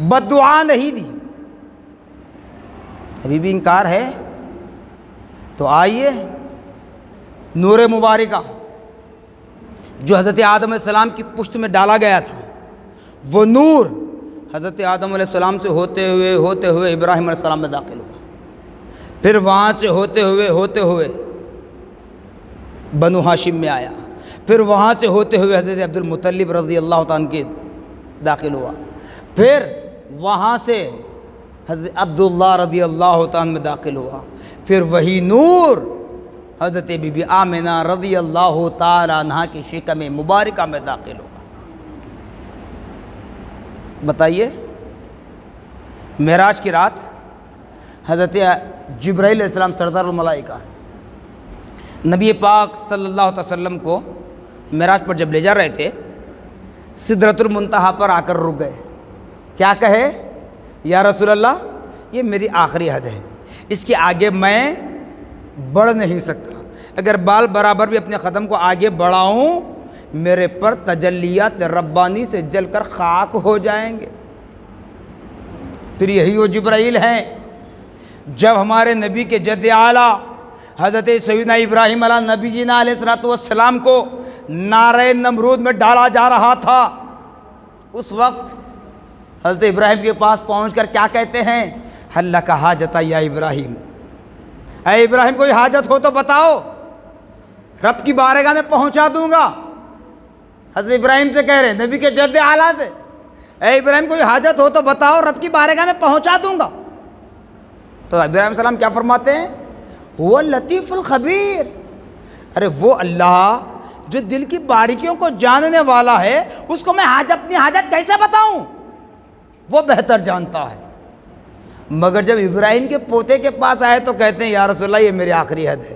[SPEAKER 1] بد دعا نہیں دی۔ ابھی بھی انکار ہے تو آئیے نور مبارکہ جو حضرت آدم علیہ السلام کی پشت میں ڈالا گیا تھا، وہ نور حضرت آدم علیہ السلام سے ہوتے ہوئے ابراہیم علیہ السلام میں داخل ہوا، پھر وہاں سے ہوتے ہوئے بنو ہاشم میں آیا، پھر وہاں سے ہوتے ہوئے حضرت عبد المطلب رضی اللہ تعالیٰ کے داخل ہوا، پھر وہاں سے حضرت عبداللہ رضی اللہ تعالیٰ میں داخل ہوا، پھر وہی نور حضرت بی بی آمنہ رضی اللہ تعالیٰ عنہ کی شکم مبارکہ میں داخل ہوا۔ بتائیے، معراج کی رات حضرت جبرائیل علیہ السلام سردار الملائکہ نبی پاک صلی اللہ علیہ وسلم کو معراج پر جب لے جا رہے تھے، سدرۃ المنتہا پر آ کر رک گئے۔ کیا کہے؟ یا رسول اللہ، یہ میری آخری حد ہے، اس کے آگے میں بڑھ نہیں سکتا، اگر بال برابر بھی اپنے قدم کو آگے بڑھاؤں میرے پر تجلیات ربانی سے جل کر خاک ہو جائیں گے۔ پھر یہی وہ جبرائیل ہیں جب ہمارے نبی کے جد اعلیٰ حضرت سیدنا ابراہیم علیہ نبینا علیہ السلام کو نارے نمرود میں ڈالا جا رہا تھا، اس وقت حضرت ابراہیم کے پاس پہنچ کر کیا کہتے ہیں؟ حل لک حاجۃ یا ابراہیم، اے ابراہیم کوئی حاجت ہو تو بتاؤ، رب کی بارگاہ میں پہنچا دوں گا۔ حضرت ابراہیم سے کہہ رہے ہیں، نبی کے جد اعلیٰ سے، اے ابراہیم کوئی حاجت ہو تو بتاؤ، رب کی بارگاہ میں پہنچا دوں گا۔ تو ابراہیم علیہ السلام کیا فرماتے ہیں؟ هو اللطیف الخبیر، ارے وہ اللہ جو دل کی باریکیوں کو جاننے والا ہے، اس کو میں اپنی حاجت کیسے بتاؤں؟ وہ بہتر جانتا ہے۔ مگر جب ابراہیم کے پوتے کے پاس آئے تو کہتے ہیں یا رسول اللہ یہ میری آخری حد ہے۔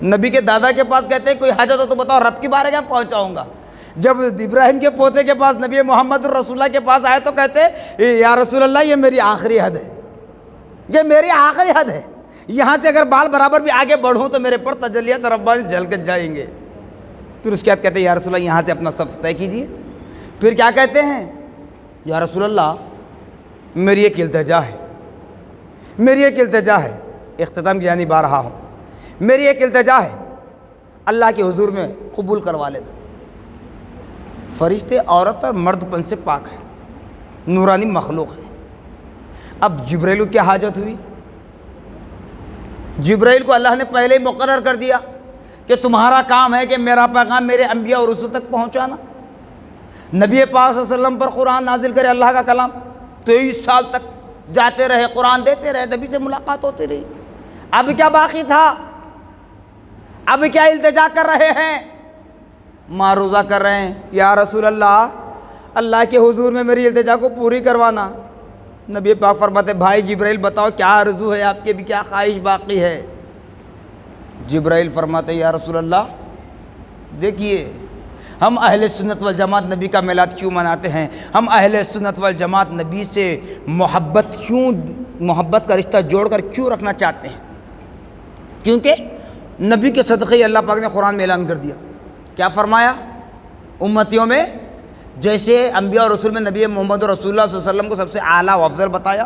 [SPEAKER 1] نبی کے دادا کے پاس کہتے ہیں کوئی حاجت ہو تو بتاؤ، رب کی بارگاہ میں پہنچاؤں گا۔ جب ابراہیم کے پوتے کے پاس نبی محمد الرسول اللہ کے پاس آئے تو کہتے ہیں یا رسول اللہ یہ میری آخری حد ہے، یہ میری آخری حد ہے، یہاں سے اگر بال برابر بھی آگے بڑھوں تو میرے پر تجلیات ربانی جل کر جائیں گے۔ پھر اس کے بعد کہتے ہیں یا رسول اللہ یہاں سے اپنا صف طے کیجیے۔ پھر کیا کہتے ہیں؟ یا رسول اللہ میری ایک التجا ہے، میری ایک التجا ہے، اختتام کی جانب آ رہا ہوں، میری ایک التجا ہے، اللہ کے حضور میں قبول کروا لینا۔ فرشتے عورت اور مرد پن سے پاک ہیں، نورانی مخلوق ہے۔ اب جبرائیل کو کیا حاجت ہوئی؟ جبرائیل کو اللہ نے پہلے ہی مقرر کر دیا کہ تمہارا کام ہے کہ میرا پیغام میرے انبیاء اور رسول تک پہنچانا۔ نبی پاک صلی اللہ علیہ وسلم پر قرآن نازل کرے اللہ کا کلام، 23 سال تک جاتے رہے، قرآن دیتے رہے، نبی سے ملاقات ہوتی رہی۔ اب کیا باقی تھا؟ اب کیا التجا کر رہے ہیں؟ معروضہ کر رہے ہیں یا رسول اللہ اللہ کے حضور میں میری التجا کو پوری کروانا۔ نبی پاک فرماتے بھائی جبرائیل بتاؤ کیا آرزو ہے آپ کے، بھی کیا خواہش باقی ہے؟ جبرائیل فرماتے یا رسول اللہ دیکھیے، ہم اہل سنت والجماعت نبی کا میلاد کیوں مناتے ہیں؟ ہم اہل سنت والجماعت نبی سے محبت کا رشتہ جوڑ کر کیوں رکھنا چاہتے ہیں؟ کیونکہ نبی کے صدقے اللہ پاک نے قرآن میں اعلان کر دیا، کیا فرمایا؟ امتیوں میں جیسے انبیاء اور رسول میں نبی محمد رسول اللہ صلی اللہ علیہ وسلم کو سب سے اعلیٰ و افضل بتایا،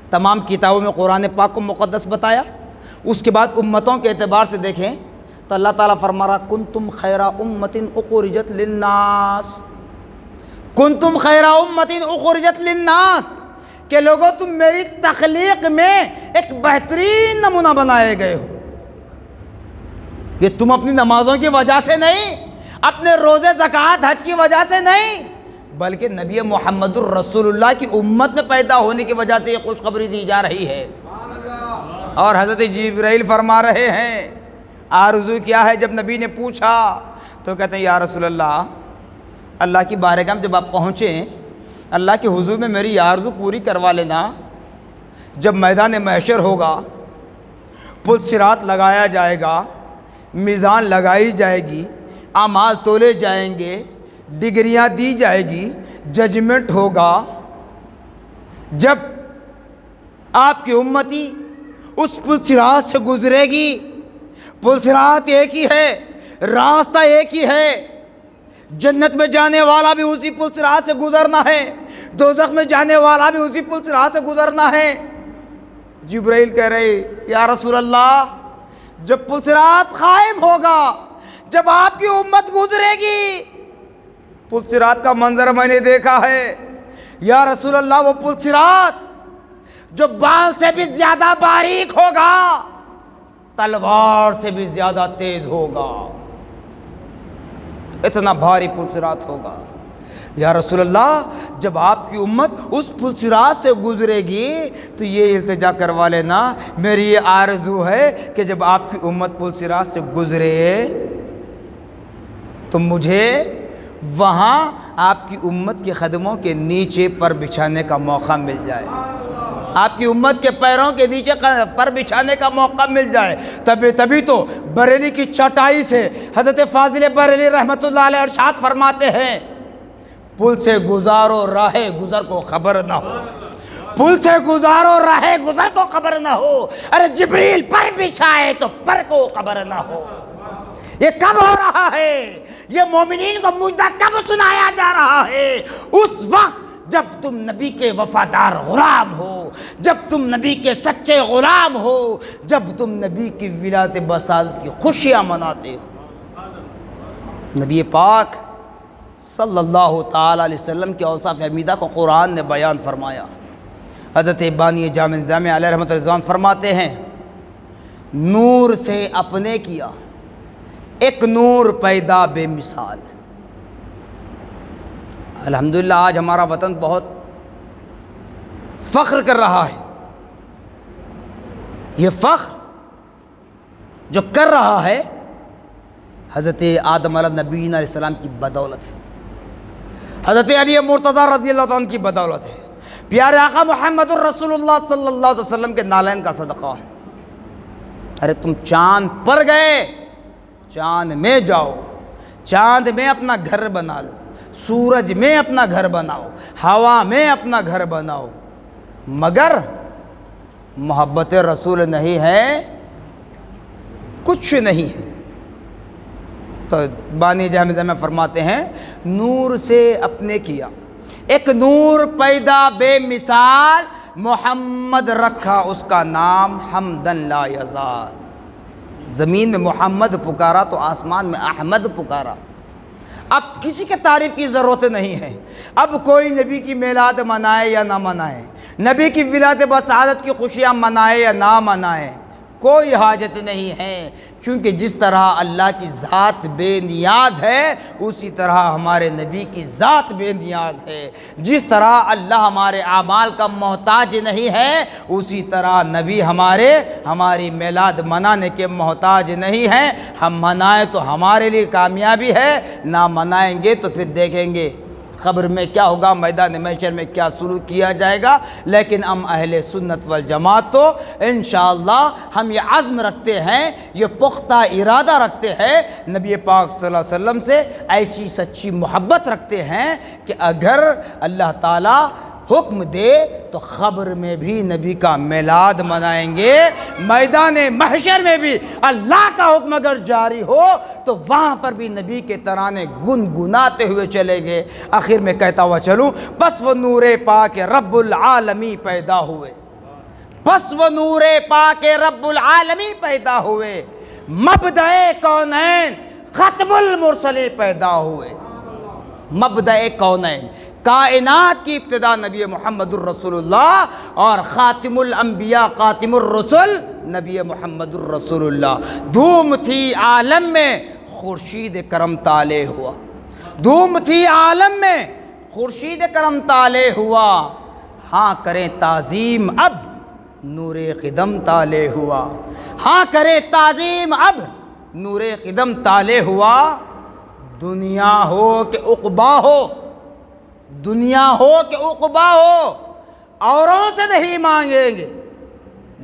[SPEAKER 1] تمام کتابوں میں قرآن پاک کو مقدس بتایا، اس کے بعد امتوں کے اعتبار سے دیکھیں تو اللہ تعالیٰ فرما رہا کنتم خیر امۃ اخرجت للناس، کنتم خیر امۃ اخرجت للناس، کہ لوگوں تم میری تخلیق میں ایک بہترین نمونہ بنائے گئے ہو۔ یہ تم اپنی نمازوں کی وجہ سے نہیں، اپنے روزے زکوٰۃ حج کی وجہ سے نہیں، بلکہ نبی محمد الرسول اللہ کی امت میں پیدا ہونے کی وجہ سے یہ خوشخبری دی جا رہی ہے۔ اور حضرت جبرائیل فرما رہے ہیں آرزو کیا ہے؟ جب نبی نے پوچھا تو کہتے ہیں یا رسول اللہ، اللہ کی بارگاہ میں جب آپ پہنچیں، اللہ کے حضور میں میری آرزو پوری کروا لینا۔ جب میدان محشر ہوگا، پل صراط لگایا جائے گا، میزان لگائی جائے گی، اعمال تولے جائیں گے، ڈگریاں دی جائے گی، ججمنٹ ہوگا، جب آپ کی امتی اس پل صراط سے گزرے گی، پل صراط ایک ہی ہے، راستہ ایک ہی ہے، جنت میں جانے والا بھی اسی پل صراط سے گزرنا ہے، دوزخ میں جانے والا بھی اسی پل صراط سے گزرنا ہے۔ جبرائیل کہہ رہے یا رسول اللہ، جب پل صراط قائم ہوگا، جب آپ کی امت گزرے گی، پل صراط کا منظر میں نے دیکھا ہے یا رسول اللہ، وہ پل صراط جو بال سے بھی زیادہ باریک ہوگا، تلوار سے بھی زیادہ تیز ہوگا، اتنا بھاری پل صراط ہوگا۔ یا رسول اللہ، جب آپ کی امت اس پل صراط سے گزرے گی تو یہ التجا کروا لینا، میری یہ آرزو ہے کہ جب آپ کی امت پل صراط سے گزرے تو مجھے وہاں آپ کی امت کے قدموں کے نیچے پر بچھانے کا موقع مل جائے، آپ کی امت کے پیروں کے نیچے پر بچھانے کا موقع مل جائے۔ تبھی تو بریلی کی چٹائی سے حضرت فاضل بریلی رحمۃ اللہ علیہ ارشاد فرماتے ہیں، پل سے گزارو راہ گزر کو خبر نہ ہو، پل سے گزارو راہ گزر کو خبر نہ ہو، ارے جبریل پر بچھائے تو پر کو خبر نہ ہو۔ یہ کب ہو رہا ہے؟ یہ مومنین کو مجدہ کب سنایا جا رہا ہے؟ اس وقت جب تم نبی کے وفادار غلام ہو، جب تم نبی کے سچے غلام ہو، جب تم نبی کی ولادت بسالت کی خوشیاں مناتے ہو۔ نبی پاک صلی اللہ تعالی علیہ وسلم کے اوصاف حمیدہ کو قرآن نے بیان فرمایا۔ حضرت بانی جامع جامع علیہ رحمۃ اللہ فرماتے ہیں، نور سے اپنے کیا ایک نور پیدا بے مثال۔ الحمدللہ آج ہمارا وطن بہت فخر کر رہا ہے۔ یہ فخر جو کر رہا ہے حضرت آدم علیہ نبینا علیہ السلام کی بدولت ہے، حضرت علی مرتضیٰ رضی اللہ عنہ کی بدولت ہے، پیارے آقا محمد الرسول اللہ صلی اللہ علیہ وسلم کے نالین کا صدقہ ہے۔ ارے تم چاند پر گئے، چاند میں جاؤ، چاند میں اپنا گھر بنا لو، سورج میں اپنا گھر بناؤ، ہوا میں اپنا گھر بناؤ، مگر محبت رسول نہیں ہے، کچھ نہیں ہے۔ تو بانی جامع جامع فرماتے ہیں، نور سے اپنے کیا ایک نور پیدا بے مثال، محمد رکھا اس کا نام حمدن لا یزال۔ زمین میں محمد پکارا تو آسمان میں احمد پکارا۔ اب کسی کے تعریف کی ضرورت نہیں ہے، اب کوئی نبی کی میلاد منائے یا نہ منائے، نبی کی ولادت بسعادت کی خوشیاں منائے یا نہ منائے، کوئی حاجت نہیں ہے، کیونکہ جس طرح اللہ کی ذات بے نیاز ہے اسی طرح ہمارے نبی کی ذات بے نیاز ہے، جس طرح اللہ ہمارے اعمال کا محتاج نہیں ہے اسی طرح نبی ہماری میلاد منانے کے محتاج نہیں ہے۔ ہم منائیں تو ہمارے لیے کامیابی ہے، نہ منائیں گے تو پھر دیکھیں گے قبر میں کیا ہوگا، میدان محشر میں کیا سلوک کیا جائے گا۔ لیکن ہم اہل سنت والجماعت تو انشاءاللہ ہم یہ عزم رکھتے ہیں، یہ پختہ ارادہ رکھتے ہیں، نبی پاک صلی اللہ علیہ وسلم سے ایسی سچی محبت رکھتے ہیں کہ اگر اللہ تعالیٰ حکم دے تو خبر میں بھی نبی کا میلاد منائیں گے، میدان محشر میں بھی اللہ کا حکم اگر جاری ہو تو وہاں پر بھی نبی کے ترانے گنگناتے ہوئے چلیں گے۔ آخر میں کہتا ہوا چلوں، بس وہ نور پاک رب العالمی پیدا ہوئے، بس وہ نور پاک رب العالمی پیدا ہوئے، مبدأ کونین ختم المرسلی پیدا ہوئے۔ مبدأ کونین، کائنات کی ابتدا نبی محمد الرسول اللہ، اور خاتم الانبیاء خاتم الرسل نبی محمد الرسول اللہ۔ دھوم تھی عالم میں خورشید کرم طالع ہوا، دھوم تھی عالم میں خورشید کرم طالع ہوا، ہاں کریں تعظیم اب نور قدم طالع ہوا، ہاں کریں تعظیم اب نور قدم طالع ہوا۔ دنیا ہو کہ عقبا ہو، دنیا ہو کہ عقبا ہو، اوروں سے نہیں مانگیں گے،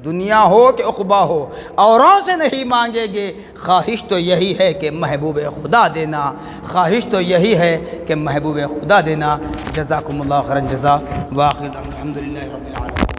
[SPEAKER 1] دنیا ہو کہ عقبا ہو اوروں سے نہیں مانگیں گے، خواہش تو یہی ہے کہ محبوب خدا دینا، خواہش تو یہی ہے کہ محبوب خدا دینا۔ جزاکم اللہ خیرا جزا، وآخر دعوانا الحمدللہ رب العالمین۔